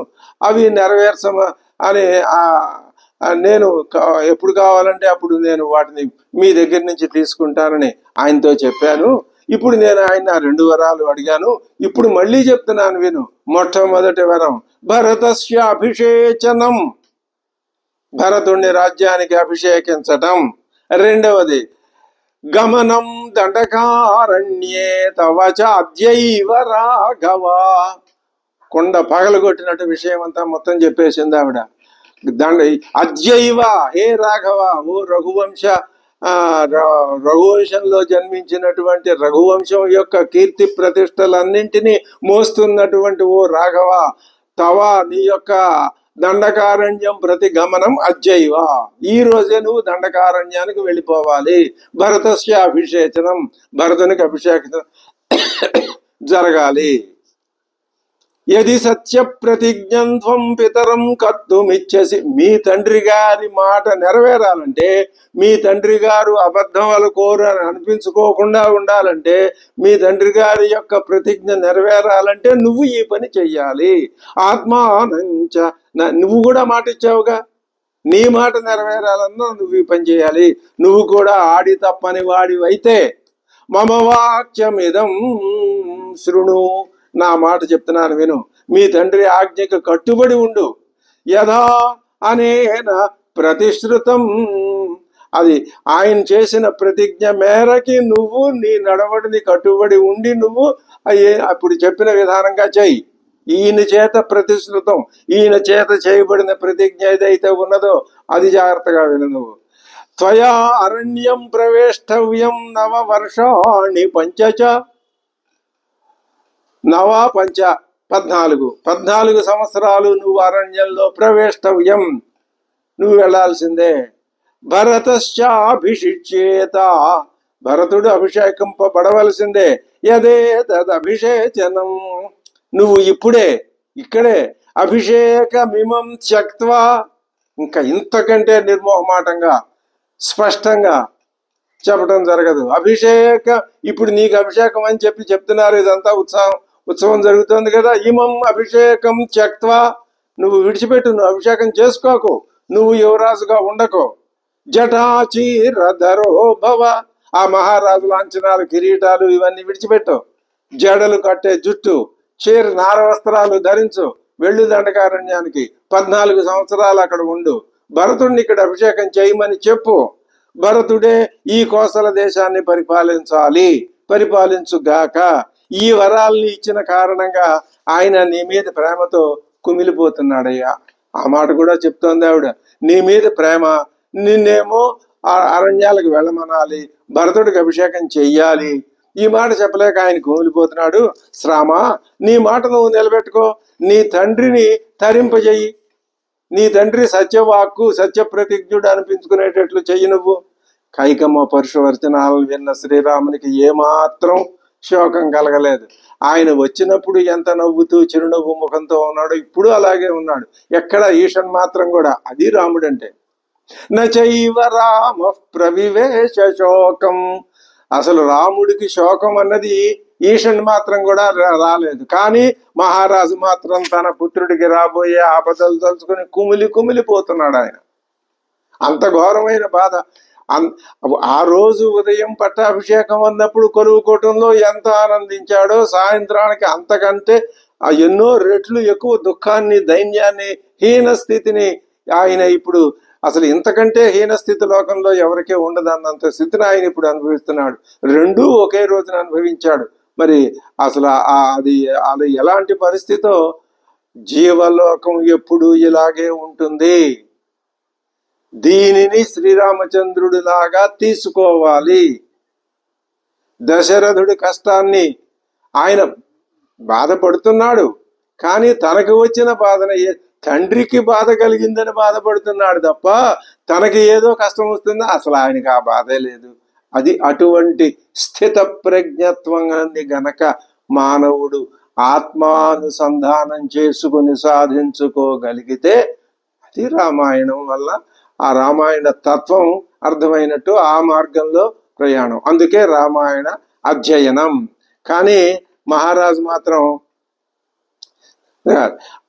అవి నెరవేర్చమ అని నేను ఎప్పుడు కావాలంటే అప్పుడు నేను వాటిని మీ దగ్గర నుంచి తీసుకుంటానని ఆయనతో చెప్పాను. ఇప్పుడు నేను ఆయన 2 వరాలు అడిగాను. ఇప్పుడు మళ్ళీ చెప్తున్నాను విను. మొట్టమొదటి వరం భరతస్య అభిషేచనం, భరతుణ్ణి రాజ్యానికి అభిషేకించటం. రెండవది గమనం దండకారణ్యే తవచ అద్యైవ రాఘవ. కొండ పగలగొట్టినట్టు విషయం అంతా మొత్తం చెప్పేసింది ఆవిడ. అద్యైవ, హే రాఘవ, ఓ రఘువంశంలో జన్మించినటువంటి రఘువంశం యొక్క కీర్తి ప్రతిష్టలన్నింటినీ మోస్తున్నటువంటి ఓ రాఘవ, తవ నీ యొక్క దండకారణ్యం ప్రతి గమనం అద్యైవ, ఈ రోజే నువ్వు దండకారణ్యానికి వెళ్ళిపోవాలి. భరతస్య అభిషేచనం, భరతునికి అభిషేకం జరగాలి. యది సత్య ప్రతిజ్ఞం త్వం పితరం కర్తుమిచ్చసి, మీ తండ్రి గారి మాట నెరవేరాలంటే, మీ తండ్రి గారు అబద్ధములు కోరు అని అనిపించుకోకుండా ఉండాలంటే, మీ తండ్రి గారి యొక్క ప్రతిజ్ఞ నెరవేరాలంటే నువ్వు ఈ పని చెయ్యాలి. ఆత్మానంచ, నువ్వు కూడా మాట ఇచ్చావుగా, నీ మాట నెరవేరాలన్నా నువ్వు ఈ పని చేయాలి. నువ్వు కూడా ఆడి తప్పని వాడివైతే మమ వాక్యమిదం శృణు, నా మాట చెప్తున్నాను విను. మీ తండ్రి ఆజ్ఞకు కట్టుబడి ఉండు. యథా అనేన ప్రతిశ్రుతం, అది ఆయన చేసిన ప్రతిజ్ఞ మేరకి నువ్వు నీ నడవడిని కట్టుబడి ఉండి నువ్వు అప్పుడు చెప్పిన విధానంగా చెయ్యి. ఈయన చేత ప్రతిశ్రుతం, ఈయన చేత చేయబడిన ప్రతిజ్ఞ ఏదైతే ఉన్నదో అది జాగ్రత్తగా విను నువ్వు. త్వయా అరణ్యం ప్రవేష్టవ్యం 9 వర్షాణి పంచచ, 9 పంచ 14 సంవత్సరాలు నువ్వు అరణ్యంలో ప్రవేష్టవ్యం, నువ్వు వెళ్లాల్సిందే. భరతశ్చాభిషిచ్యేత, భరతుడు అభిషేకింపబడవలసిందే. యదే తదభిషేచనం, నువ్వు ఇక్కడే అభిషేకమిమం త్యక్త్వా, ఇంకా ఇంతకంటే నిర్మోహమాటంగా స్పష్టంగా చెప్పడం జరగదు. ఇప్పుడు నీకు అభిషేకం అని చెప్తున్నారు. ఇదంతా ఉత్సవం జరుగుతుంది కదా. ఇమం అభిషేకం త్యక్త్వా, నువ్వు విడిచిపెట్టు, నువ్వు అభిషేకం చేసుకోకు, నువ్వు యువరాజుగా ఉండకు. జటాచీరధరో భవ, ఆ మహారాజు లాంఛనాలు, కిరీటాలు ఇవన్నీ విడిచిపెట్టు. జడలు కట్టే జుట్టు, నార వస్త్రాలు ధరించు. వెళ్ళు దండకారణ్యానికి, 14 సంవత్సరాలు అక్కడ ఉండు. భరతుడిని ఇక్కడ అభిషేకం చేయమని చెప్పు. భరతుడే ఈ కోసల దేశాన్ని పరిపాలించుగాక. ఈ వరాల్ని ఇచ్చిన కారణంగా ఆయన నీ మీద ప్రేమతో కుమిలిపోతున్నాడయ్యా. ఆ మాట కూడా చెప్తోంది ఆవిడ. నీ మీద ప్రేమ, నిన్నేమో అరణ్యాలకు వెళ్ళమనాలి, భరతుడికి అభిషేకం చెయ్యాలి. ఈ మాట చెప్పలేక ఆయన కుమిలిపోతున్నాడు. శ్రామ, నీ మాట నువ్వు నిలబెట్టుకో. నీ తండ్రిని తరింపజెయ్యి. నీ తండ్రి సత్యవాక్కు, సత్యప్రతిజ్ఞుడు అనిపించుకునేటట్లు చెయ్యి నువ్వు. కైకమ్మ పరుషవర్చనాలను విన్న శ్రీరామునికి ఏమాత్రం శోకం కలగలేదు. ఆయన వచ్చినప్పుడు ఎంత నవ్వుతూ చిరునవ్వు ముఖంతో ఉన్నాడో ఇప్పుడు అలాగే ఉన్నాడు. ఎక్కడ ఈషన్ మాత్రం కూడా. అది రాముడు అంటే. నచైవ రామ ప్రవివేశ శోకం. అసలు రాముడికి శోకం అన్నది ఈషన్ మాత్రం కూడా రాలేదు. కానీ మహారాజు మాత్రం తన పుత్రుడికి రాబోయే ఆపదలు తలుచుకుని కుమిలిపోతున్నాడు ఆయన. అంత ఘోరమైన బాధ. ఆ రోజు ఉదయం పట్టాభిషేకం అన్నప్పుడు కొలువుకోవటంలో ఎంత ఆనందించాడో సాయంత్రానికి అంతకంటే ఎన్నో రెట్లు ఎక్కువ దుఃఖాన్ని, దైన్యాన్ని, హీన స్థితిని ఆయన ఇప్పుడు అసలు ఇంతకంటే హీనస్థితి లోకంలో ఎవరికే ఉండదన్నంత స్థితిని ఆయన ఇప్పుడు అనుభవిస్తున్నాడు. రెండూ ఒకే రోజున అనుభవించాడు. మరి అసలు అది ఎలాంటి పరిస్థితో? జీవలోకం ఎప్పుడు ఇలాగే ఉంటుంది. దీనిని శ్రీరామచంద్రుడి లాగా తీసుకోవాలి. దశరథుడి కష్టాన్ని ఆయన బాధపడుతున్నాడు. కానీ తనకు వచ్చిన బాధన తండ్రికి బాధ కలిగిందని బాధపడుతున్నాడు తప్ప తనకి ఏదో కష్టం వస్తుందో అసలు ఆయనకి ఆ బాధే లేదు. అది అటువంటి స్థిత ప్రజ్ఞత్వాన్ని గనక మానవుడు ఆత్మానుసంధానం చేసుకుని సాధించుకోగలిగితే అది రామాయణం వల్ల ఆ రామాయణ తత్వం అర్థమైనట్టు, ఆ మార్గంలో ప్రయాణం. అందుకే రామాయణ అధ్యయనం. కానీ మహారాజు మాత్రం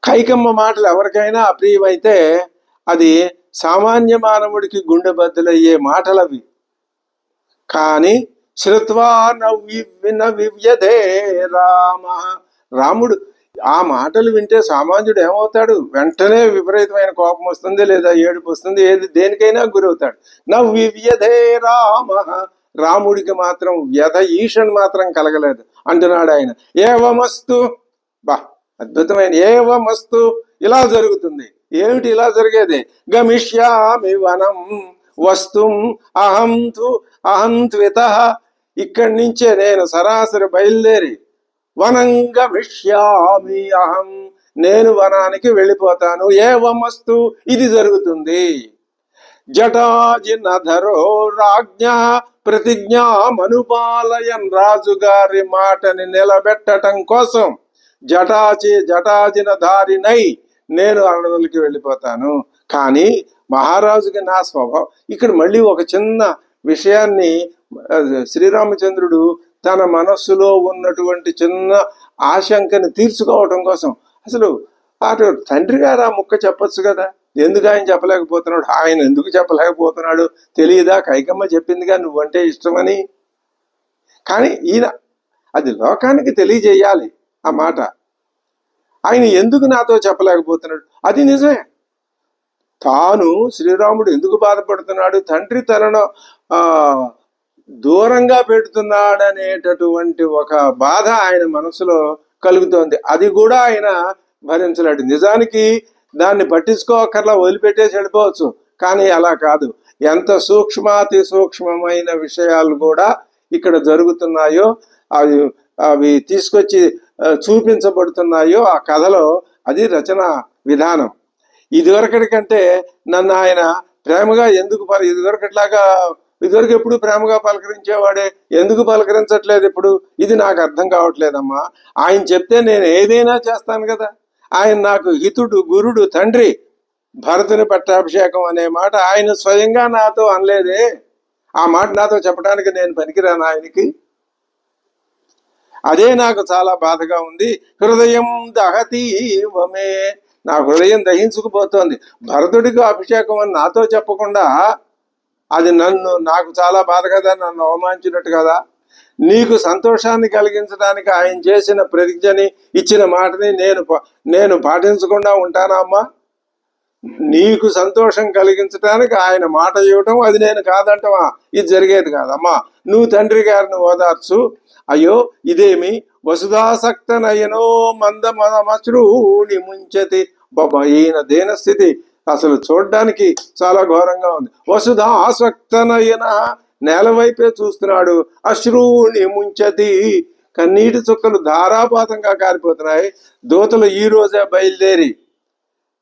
కైకమ్మ మాటలు ఎవరికైనా అప్రియమైతే అది సామాన్య మానవుడికి గుండె బద్దలయ్యే మాటలవి. కానీ శ్రుత్వా నవ్వివ్యధే రామ. రాముడు ఆ మాటలు వింటే సామాన్యుడు ఏమవుతాడు? వెంటనే విపరీతమైన కోపం వస్తుంది, లేదా ఏడుపు వస్తుంది, దేనికైనా గురవుతాడు. నవ్వివ్యధే రామ. రాముడికి మాత్రం వ్యధ, ఈషన్ మాత్రం కలగలేదు అంటున్నాడు ఆయన. ఏవమస్తు. బా అద్భుతమైన ఏవమస్తు. ఇలా జరుగుతుంది. ఏమిటి ఇలా జరిగేది? గమిష్యామి వనం వస్తుం అహం త్వితః. ఇక్కడి నుంచే నేను సరాసరి బయలుదేరి వనం గమిష్యామి అహం, నేను వనానికి వెళ్ళిపోతాను. ఏవమస్తు, ఇది జరుగుతుంది. జటాజినధరో రాజ్ఞ ప్రతిజ్ఞామనుపాలయన్. రాజుగారి మాటని నిలబెట్టడం కోసం జటాజినధారినై నేను అడవులకి వెళ్ళిపోతాను. కానీ మహారాజుకి నా స్వభావం. ఇక్కడ మళ్ళీ ఒక చిన్న విషయాన్ని శ్రీరామచంద్రుడు తన మనస్సులో ఉన్నటువంటి చిన్న ఆశంకని తీర్చుకోవటం కోసం అసలు అటు తండ్రి గారు ఆ ముక్క చెప్పొచ్చు కదా, ఎందుకు ఆయన చెప్పలేకపోతున్నాడు? ఆయన ఎందుకు చెప్పలేకపోతున్నాడు తెలియదా? కైకమ్మ చెప్పిందిగా నువ్వంటే ఇష్టమని. కానీ ఈయన అది లోకానికి తెలియజేయాలి ఆ మాట. ఆయన ఎందుకు నాతో చెప్పలేకపోతున్నాడు? అది నిజమే. తాను శ్రీరాముడు ఎందుకు బాధపడుతున్నాడు? తండ్రి తనను దూరంగా పెడుతున్నాడనేటటువంటి ఒక బాధ ఆయన మనసులో కలుగుతోంది. అది కూడా ఆయన భరించలేడు. నిజానికి దాన్ని పట్టించుకోకర్లా వదిలిపెట్టేసి వెళ్ళిపోవచ్చు. కానీ అలా కాదు. ఎంత సూక్ష్మాతి సూక్ష్మమైన విషయాలు కూడా ఇక్కడ జరుగుతున్నాయో, అవి తీసుకొచ్చి చూపించబడుతున్నాయో ఆ కథలో, అది రచన విధానం. ఇదివరకటి కంటే నన్ను ఆయన ప్రేమగా ఎందుకు ఇదివరకు ఎప్పుడు ప్రేమగా పలకరించేవాడే, ఎందుకు పలకరించట్లేదు ఇప్పుడు? ఇది నాకు అర్థం కావట్లేదమ్మా. ఆయన చెప్తే నేను ఏదైనా చేస్తాను కదా. ఆయన నాకు హితుడు, గురుడు, తండ్రి. భరతుని పట్టాభిషేకం అనే మాట ఆయన స్వయంగా నాతో అనలేదే. ఆ మాట నాతో చెప్పడానికి నేను పనికిరాను ఆయనకి. అదే నాకు చాలా బాధగా ఉంది. హృదయం దహతీవమే. నా హృదయం దహించుకుపోతోంది. భరతుడికి అభిషేకం అని నాతో చెప్పకుండా అది నాకు చాలా బాధ కదా, నన్ను అవమానించినట్టు కదా. నీకు సంతోషాన్ని కలిగించడానికి ఆయన చేసిన ప్రతిజ్ఞని, ఇచ్చిన మాటని నేను పాటించకుండా ఉంటానా అమ్మా? నీకు సంతోషం కలిగించడానికి ఆయన మాట ఇవ్వటం, అది నేను కాదంటవా? ఇది జరిగేది కాదమ్మా. నువ్వు తండ్రి గారిని ఓదార్చు. అయ్యో ఇదేమి వసుధాసక్తనయనో మందమశ్రూని ముంచతి. బాబా, ఈయన దీనస్థితి అసలు చూడడానికి చాలా ఘోరంగా ఉంది. వసుధాసక్తనయన, నేల వైపే చూస్తున్నాడు. అశ్రూని ముంచతి, కన్నీటి చుక్కలు ధారాపాతంగా కారిపోతున్నాయి. దూతలు ఈ రోజే బయలుదేరి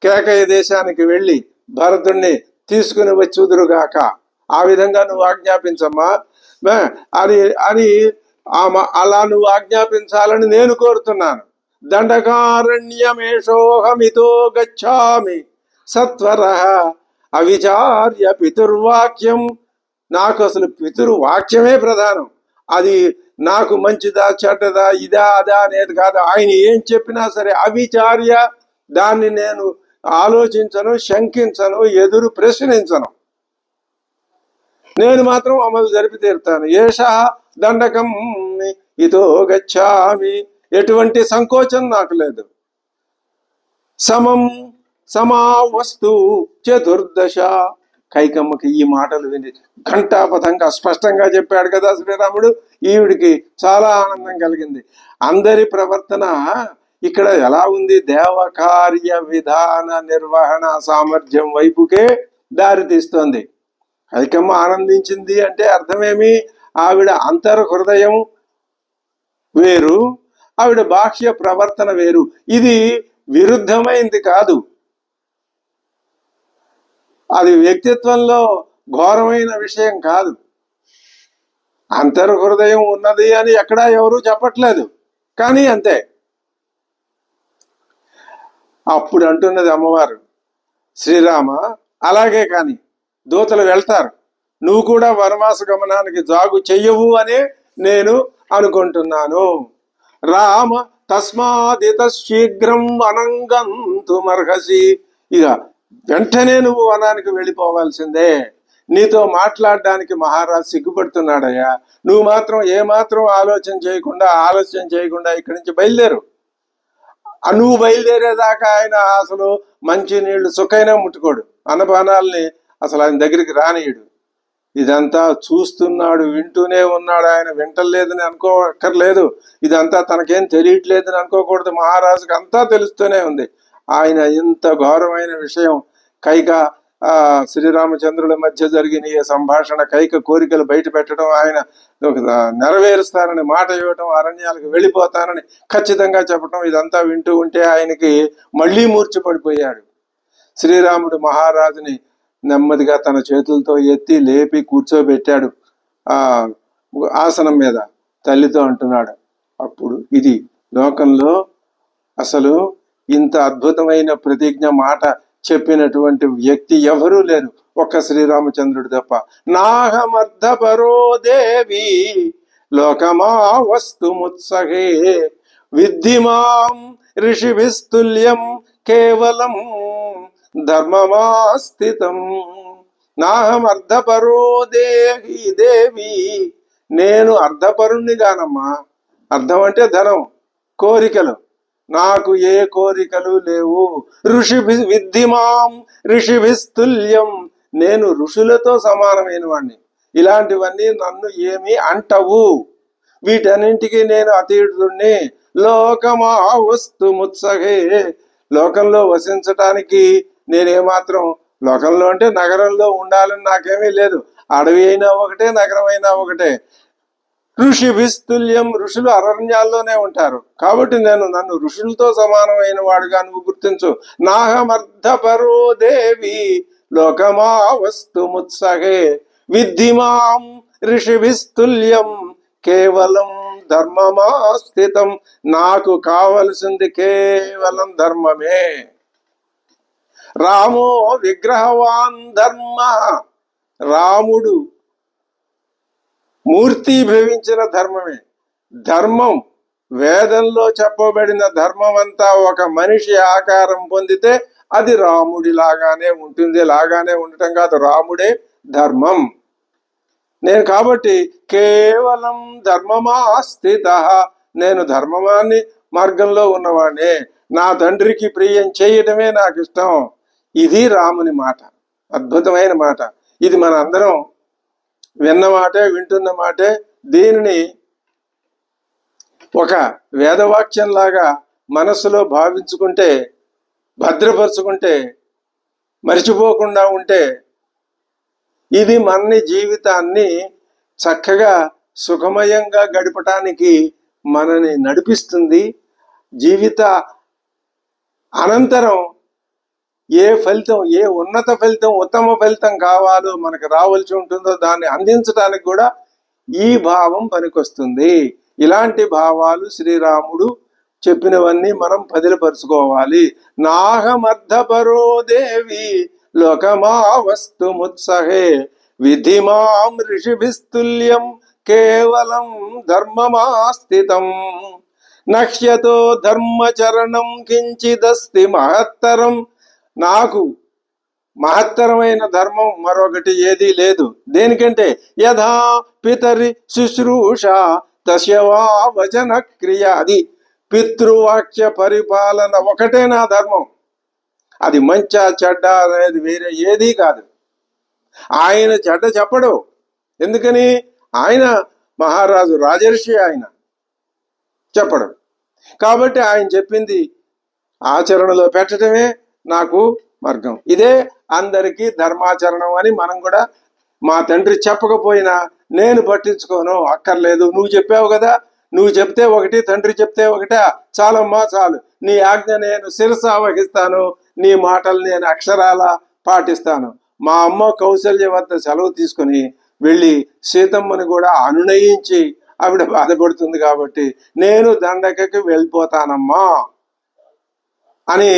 కేకయ దేశానికి వెళ్ళి భరతుణ్ణి తీసుకుని వచ్చుదురుగాక. ఆ విధంగా నువ్వు ఆజ్ఞాపించమ్మా అని అలా నువ్వు ఆజ్ఞాపించాలని నేను కోరుతున్నాను. దండకారణ్యమేషోహమితో గచ్చామి సత్వరః అవిచార్య పితుర్వాక్యం. నాకు అసలు పితుర్వాక్యమే ప్రధానం. అది నాకు మంచిదా చెడ్డదా ఇదా అదా అనేది కాదు. ఆయన ఏం చెప్పినా సరే అవిచార్య, దాన్ని నేను ఆలోచించను, శంకించను, ఎదురు ప్రశ్నించను. నేను మాత్రం అమలు జరిపి తీరుతాను. ఏషా దండకం ఇతో గచ్చామి. ఎటువంటి సంకోచం నాకు లేదు. సమం సమావస్తు చతుర్దశ. కైకమ్మకి ఈ మాటలు విని ఘంటాపథంగా స్పష్టంగా చెప్పాడు కదా శ్రీరాముడు. ఈవిడికి చాలా ఆనందం కలిగింది. అందరి ప్రవర్తన ఇక్కడ ఎలా ఉంది? దేవకార్య విధాన నిర్వహణ సామర్థ్యం వైపుకే దారి తీస్తోంది. కైకమ్మ ఆనందించింది అంటే అర్థమేమి? ఆవిడ అంతర్ హృదయం వేరు, ఆవిడ బాహ్య ప్రవర్తన వేరు. ఇది విరుద్ధమైంది కాదు. అది వ్యక్తిత్వంలో ఘోరమైన విషయం కాదు. అంతర్ హృదయం ఉన్నది అని ఎక్కడా ఎవరూ చెప్పట్లేదు, కానీ అంతే. అప్పుడు అంటున్నది అమ్మవారు, శ్రీరామ అలాగే కాని దూతలు వెళ్తారు, నువ్వు కూడా వనవాస గమనానికి జాగు చెయ్యవు అని నేను అనుకుంటున్నాను. రామ తస్మాదిత శీఘ్రం అనంగంతుమర్హసి. ఇక వెంటనే నువ్వు వనానికి వెళ్ళిపోవాల్సిందే. నీతో మాట్లాడడానికి మహారాజు సిగ్గుపడుతున్నాడయ్యా. నువ్వు మాత్రం ఏమాత్రం ఆలోచన చేయకుండా ఆలస్యం చేయకుండా ఇక్కడి నుంచి బయలుదేరు. నువ్వు బయలుదేరేదాకా ఆయన అసలు మంచి నీళ్లు సుఖైనా ముట్టుకోడు, అన్నపానాల్ని అసలు ఆయన దగ్గరికి రానియడు. ఇదంతా చూస్తున్నాడు, వింటూనే ఉన్నాడు. ఆయన వింటలేదని అనుకోక్కర్లేదు, ఇదంతా తనకేం తెలియట్లేదని అనుకోకూడదు. మహారాజుకి అంతా తెలుస్తూనే ఉంది. ఆయన ఇంత ఘోరమైన విషయం కైక శ్రీరామచంద్రుల మధ్య జరిగిన ఈ సంభాషణ, కైక కోరికలు బయట పెట్టడం, ఆయన నెరవేరుస్తానని మాట ఇవ్వటం, అరణ్యాలకు వెళ్ళిపోతానని ఖచ్చితంగా చెప్పటం, ఇదంతా వింటూ ఉంటే ఆయనకి మళ్ళీ మూర్ఛపడిపోయాడు. శ్రీరాముడు మహారాజుని నెమ్మదిగా తన చేతులతో ఎత్తి లేపి కూర్చోబెట్టాడు ఆసనం మీద. తల్లితో అంటున్నాడు, అప్పుడు ఇది లోకంలో అసలు ఇంత అద్భుతమైన ప్రతిజ్ఞ మాట చెప్పినటువంటి వ్యక్తి ఎవరూ లేరు, ఒక్క శ్రీరామచంద్రుడు తప్ప. నాహమర్ధపరో దేవి లోకమా వస్తు ముత్సహే విద్ధిమాం ఋషిభిస్తుల్యం కేవలం ధర్మమాస్థితం. నాహం అర్ధపరో దేవి. నేను అర్ధపరుణ్ణిగానమ్మా. అర్థం అంటే ధనం, కోరికలు. నాకు ఏ కోరికలు లేవు. విద్ధిమాం ఋషిభిస్తుల్యం. నేను ఋషులతో సమానమైన వాణ్ణి. ఇలాంటివన్నీ నన్ను ఏమీ అంటవు. వీటన్నింటికి నేను అతీతుడిని. లోకమా వస్తు ముత్సహే. లోకంలో వసించటానికి నేనేమాత్రం, లోకంలో అంటే నగరంలో ఉండాలని నాకేమీ లేదు. అడవి అయినా ఒకటే, నగరం అయినా ఒకటే. ఋషిభిస్తుల్యం. ఋషులు అరణ్యాల్లోనే ఉంటారు కాబట్టి నన్ను ఋషులతో సమానమైన వాడుగా నువ్వు గుర్తించు. నాహమర్ధపరో దేవి లోకమా వస్తు ముత్సహే విద్ధిమాం ఋషిభిస్తుల్యం కేవలం ధర్మమాస్థితం. నాకు కావలసింది కేవలం ధర్మమే. రామో విగ్రహవాన్ ధర్మ. రాముడు మూర్తిభవించిన ధర్మమే. ధర్మం వేదంలో చెప్పబడిన ధర్మం అంతా ఒక మనిషి ఆకారం పొందితే అది రాముడి లాగానే ఉంటుంది. లాగానే ఉండటం కాదు, రాముడే ధర్మం. నేను కాబట్టి కేవలం ధర్మమాస్థిత. నేను ధర్మమాన్ని మార్గంలో ఉన్నవాడినే. నా తండ్రికి ప్రియం చేయటమే నాకు ఇష్టం. ఇది రాముని మాట, అద్భుతమైన మాట. ఇది మన అందరం విన్న మాటే, వింటున్న మాటే. దీనిని ఒక వేదవాక్యంలాగా మనస్సులో భావించుకుంటే, భద్రపరుచుకుంటే, మరిచిపోకుండా ఉంటే ఇది మన జీవితాన్ని చక్కగా సుఖమయంగా గడపటానికి మనని నడిపిస్తుంది. జీవిత అనంతరం ఏ ఫలితం, ఏ ఉన్నత ఫలితం, ఉత్తమ ఫలితం కావాలో మనకు రావాల్సి ఉంటుందో దాన్ని అందించడానికి కూడా ఈ భావం పనికొస్తుంది. ఇలాంటి భావాలు శ్రీరాముడు చెప్పినవన్నీ మనం పదిలపరుచుకోవాలి. నాహమర్థపరో దేవి లోకమా వస్తు ముత్సహే విధిమాం ఋషిభిస్తుల్యం కేవలం ధర్మమాస్థితం నక్ష్యతో ధర్మచరణం కించిదస్తి మహత్తరం. నాకు మహత్తరమైన ధర్మం మరొకటి ఏదీ లేదు. దేనికంటే యథా పితరి శుశ్రూష తస్యవా వచన క్రియ. అది పితృవాక్య పరిపాలన ఒకటే నా ధర్మం. అది మంచా చెడ్డ అనేది వేరే ఏదీ కాదు. ఆయన చెడ్డ చెప్పడు. ఎందుకని? ఆయన మహారాజు, రాజర్షి, ఆయన చెప్పడు. కాబట్టి ఆయన చెప్పింది ఆచరణలో పెట్టడమే నాకు మార్గం. ఇదే అందరికీ ధర్మాచరణం అని మనం కూడా, మా తండ్రి చెప్పకపోయినా నేను పట్టించుకోను, అక్కర్లేదు, నువ్వు చెప్పావు కదా, నువ్వు చెప్తే ఒకటి, తండ్రి చెప్తే ఒకటే, చాలమ్మా చాలు, నీ ఆజ్ఞ నేను శిరస వహిస్తాను, నీ మాటలు నేను అక్షరాల పాటిస్తాను. మా అమ్మ కౌశల్య వద్ద సెలవు తీసుకుని వెళ్ళి సీతమ్మని కూడా అనునయించి, ఆవిడ బాధపడుతుంది కాబట్టి నేను దండకకి వెళ్ళిపోతానమ్మా అని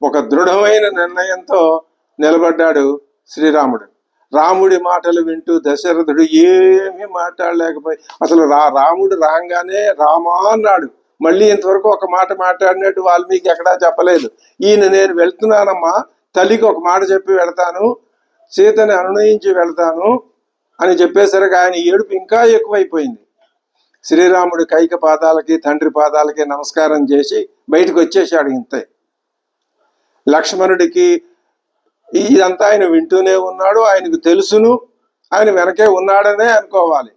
ఒక దృఢమైన నిర్ణయంతో నిలబడ్డాడు శ్రీరాముడు. రాముడి మాటలు వింటూ దశరథుడు ఏమీ మాట్లాడలేకపోయి, అసలు రాముడు రాగానే రామా అన్నాడు. మళ్ళీ ఇంతవరకు ఒక మాట మాట్లాడినట్టు వాల్మీకి ఎక్కడా చెప్పలేదు. ఈయన నేను వెళ్తున్నానమ్మా, తల్లికి ఒక మాట చెప్పి వెళ్తాను, సీతని అనునయించి వెళ్తాను అని చెప్పేసరికి ఆయన ఏడుపు ఇంకా ఎక్కువైపోయింది. శ్రీరాముడు కైక పాదాలకి తండ్రి పాదాలకి నమస్కారం చేసి బయటకు వచ్చేసాడు. ఇంతే. లక్ష్మణుడికి ఇదంతా ఆయన వింటూనే ఉన్నాడు, ఆయనకు తెలుసును, ఆయన వెనకే ఉన్నాడనే అనుకోవాలి.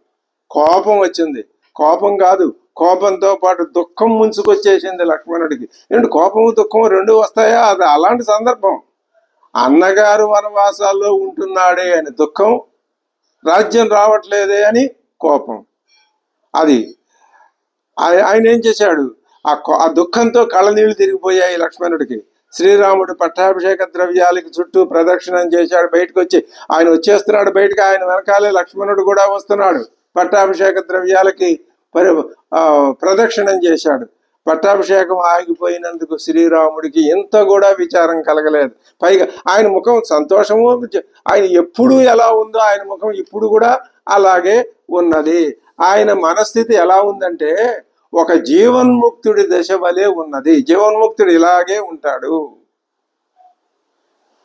కోపం వచ్చింది. కోపం కాదు, కోపంతో పాటు దుఃఖం ముంచుకొచ్చేసింది లక్ష్మణుడికి. ఏంటి కోపము దుఃఖము రెండు వస్తాయా? అది అలాంటి సందర్భం. అన్నగారు వనవాసాల్లో ఉంటున్నాడే అని దుఃఖం, రాజ్యం రావట్లేదే అని కోపం. అది ఆయన ఏం చేశాడు? ఆ దుఃఖంతో కళ్ళనీళ్లు తిరిగిపోయాయి లక్ష్మణుడికి. శ్రీరాముడు పట్టాభిషేక ద్రవ్యాలకి చుట్టూ ప్రదక్షిణం చేశాడు. బయటకు వచ్చి ఆయన వచ్చేస్తున్నాడు బయటకు, ఆయన వెనకాలే లక్ష్మణుడు కూడా వస్తున్నాడు. పట్టాభిషేక ద్రవ్యాలకి ప్రదక్షిణం చేశాడు. పట్టాభిషేకం ఆగిపోయినందుకు శ్రీరాముడికి ఎంత కూడా విచారం కలగలేదు. పైగా ఆయన ముఖం సంతోషము, ఆయన ఎప్పుడు ఎలా ఉందో ఆయన ముఖం ఇప్పుడు కూడా అలాగే ఉన్నది. ఆయన మనస్థితి ఎలా ఉందంటే ఒక జీవన్ముక్తుడి దశ వలె ఉన్నది. జీవన్ముక్తుడు ఇలాగే ఉంటాడు.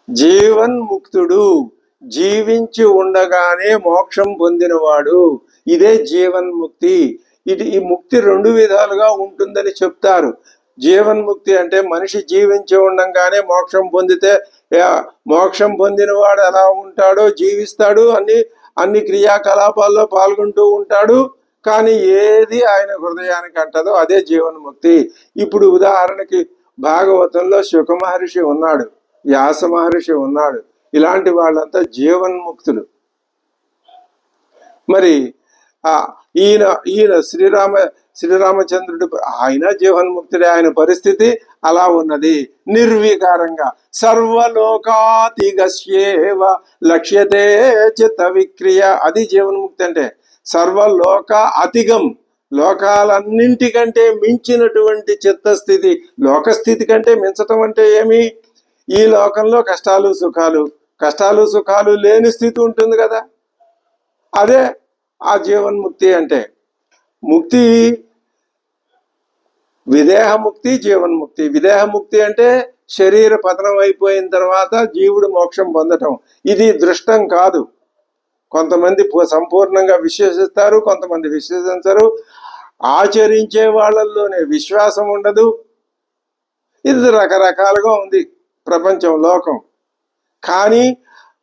జీవన్ముక్తుడు జీవించి ఉండగానే మోక్షం పొందినవాడు. ఇదే జీవన్ముక్తి. ఈ ముక్తి రెండు విధాలుగా ఉంటుందని చెప్తారు. జీవన్ముక్తి అంటే మనిషి జీవించి ఉండగానే మోక్షం పొందితే, మోక్షం పొందినవాడు ఎలా ఉంటాడో జీవిస్తాడు, అన్ని క్రియాకలాపాల్లో పాల్గొంటూ ఉంటాడు, కానీ ఏది ఆయన హృదయానికి అంటదో అదే జీవన్ముక్తి. ఇప్పుడు ఉదాహరణకి భాగవతంలో శుక మహర్షి ఉన్నాడు, వ్యాస మహర్షి ఉన్నాడు. ఇలాంటి వాళ్ళంతా జీవన్ముక్తులు. మరి ఈయన శ్రీరామచంద్రుడు ఆయన జీవన్ముక్తుడే. ఆయన పరిస్థితి అలా ఉన్నది. నిర్వికారంగా సర్వలోకాతిగస్యేవ లక్ష్యతే చిత్త విక్రియ. అది జీవన్ముక్తి అంటే. సర్వలోక అతిగం, లోకాలన్నింటికంటే మించినటువంటి చిత్తస్థితి. లోకస్థితి కంటే మించటం అంటే ఏమి? ఈ లోకంలో కష్టాలు సుఖాలు లేని స్థితి ఉంటుంది కదా, అదే ఆ జీవన్ముక్తి అంటే. ముక్తి విదేహముక్తి, జీవన్ముక్తి. విదేహముక్తి అంటే శరీర పతనం అయిపోయిన తర్వాత జీవుడు మోక్షం పొందటం. ఇది దృష్టం కాదు. కొంతమంది సంపూర్ణంగా విశ్వసిస్తారు, కొంతమంది విశ్వసించరు. ఆచరించే వాళ్ళల్లోనే విశ్వాసం ఉండదు. ఇది రకరకాలుగా ఉంది ప్రపంచం, లోకం. కానీ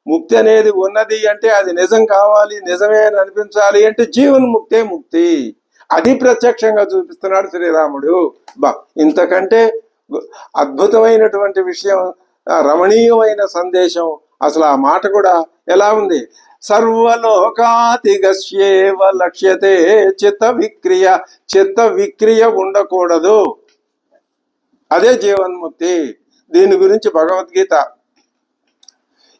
ముక్తి అనేది ఉన్నది అంటే అది నిజం కావాలి, నిజమే అని అనిపించాలి అంటే జీవన్ముక్తే ముక్తి. అది ప్రత్యక్షంగా చూపిస్తున్నాడు శ్రీరాముడు. ఇంతకంటే అద్భుతమైనటువంటి విషయం, రమణీయమైన సందేశం. అసలు ఆ మాట కూడా ఎలా ఉంది? సర్వలోకాతిగస్యేవ లక్ష్యతే చిత్త విక్రియ. చిత్త విక్రియ ఉండకూడదు, అదే జీవన్ముక్తి. దీని గురించి భగవద్గీత,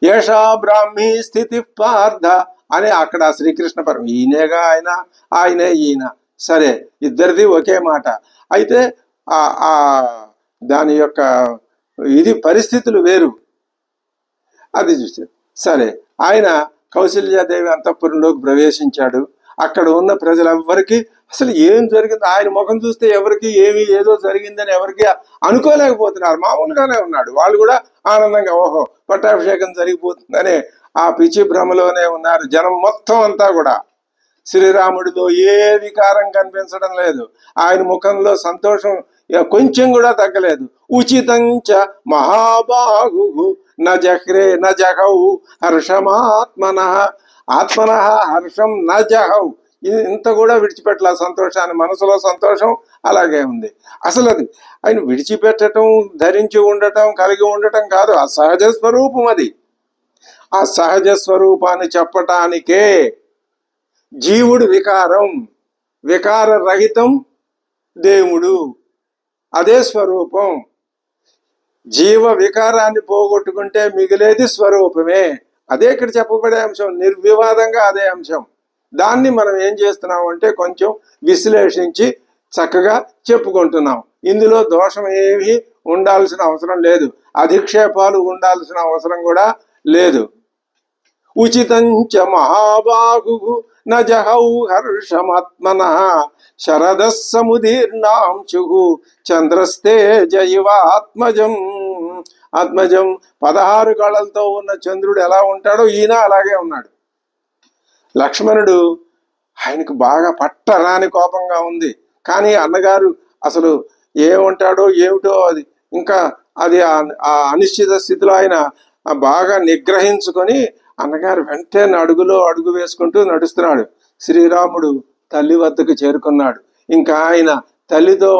ఏషా బ్రాహ్మీ స్థితి పార్థ అని అక్కడ శ్రీకృష్ణ పరమ ఈయనేగా ఆయన, ఆయనే ఈయన, సరే ఇద్దరిది ఒకే మాట. అయితే ఆ దాని యొక్క ఇది పరిస్థితులు వేరు. అది చూస్తే సరే ఆయన కౌశల్యాదేవి అంతఃపురంలోకి ప్రవేశించాడు. అక్కడ ఉన్న ప్రజలెవ్వరికి అసలు ఏం జరిగింది, ఆయన ముఖం చూస్తే ఎవరికి ఏదో జరిగిందని ఎవరికి అనుకోలేకపోతున్నారు. మామూలుగానే ఉన్నాడు. వాళ్ళు కూడా ఆనందంగా ఓహో పట్టాభిషేకం జరిగిపోతుందనే ఆ పిచ్చి భ్రమలోనే ఉన్నారు జనం మొత్తం అంతా కూడా. శ్రీరాముడిలో ఏ వికారం కనిపించడం లేదు. ఆయన ముఖంలో సంతోషం కొంచెం కూడా తగ్గలేదు. ఉచితంచ మహాబాహు నజహ్రే నజహౌ హర్షమాత్మన ఆత్మన హర్షం నజహౌ, ఇంత కూడా విడిచిపెట్టలే సంతోషాన్ని. మనసులో సంతోషం అలాగే ఉంది. అసలు అది ఆయన విడిచిపెట్టడం, ధరించి ఉండటం, కలిగి ఉండటం కాదు, ఆ సహజ స్వరూపం. అది ఆ సహజ స్వరూపాన్ని చెప్పటానికే జీవుడు వికారం, వికార రహితం దేవుడు, అదే స్వరూపం. జీవ వికారాన్ని పోగొట్టుకుంటే మిగిలేది స్వరూపమే. అదే ఇక్కడ చెప్పబడే అంశం, నిర్వివాదంగా అదే అంశం. దాన్ని మనం ఏం చేస్తున్నాం అంటే కొంచెం విశ్లేషించి చక్కగా చెప్పుకుంటున్నాం. ఇందులో దోషం ఏమీ ఉండాల్సిన అవసరం లేదు, అధిక్షేపాలు ఉండాల్సిన అవసరం కూడా లేదు. ఉచితంచ మహాబాహు నజహౌ హర్షమాత్మన శరద సముదీర్ణాంశు చంద్రస్తే జైవ ఆత్మజం. ఆత్మజం 16 కళలతో ఉన్న చంద్రుడు ఎలా ఉంటాడో ఈయన అలాగే ఉన్నాడు. లక్ష్మణుడు ఆయనకు బాగా పట్టరాని కోపంగా ఉంది. కానీ అన్నగారు అసలు ఏమంటాడో ఏమిటో అది ఇంకా అది ఆ అనిశ్చిత స్థితిలో ఆయన బాగా నిగ్రహించుకొని అన్నగారు వెంటనే అడుగులో అడుగు వేసుకుంటూ నడుస్తున్నాడు. శ్రీరాముడు తల్లి వద్దకు చేరుకున్నాడు. ఇంకా ఆయన తల్లితో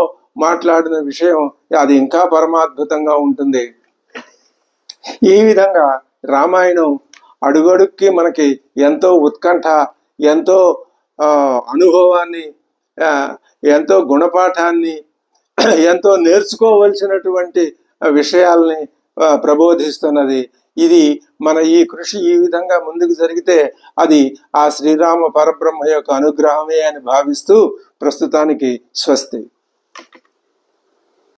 మాట్లాడిన విషయం అది ఇంకా పరమాద్భుతంగా ఉంటుంది. ఈ విధంగా రామాయణం అడుగడుక్కి మనకి ఎంతో ఉత్కంఠ, ఎంతో అనుభవాన్ని, ఎంతో గుణపాఠాన్ని, ఎంతో నేర్చుకోవలసినటువంటి విషయాల్ని ప్రబోధిస్తున్నది. ఇది మన ఈ కృషి ఈ విధంగా ముందుకు జరిగితే అది ఆ శ్రీరామ పరబ్రహ్మ యొక్క అనుగ్రహమే అని భావిస్తూ ప్రస్తుతానికి స్వస్తి.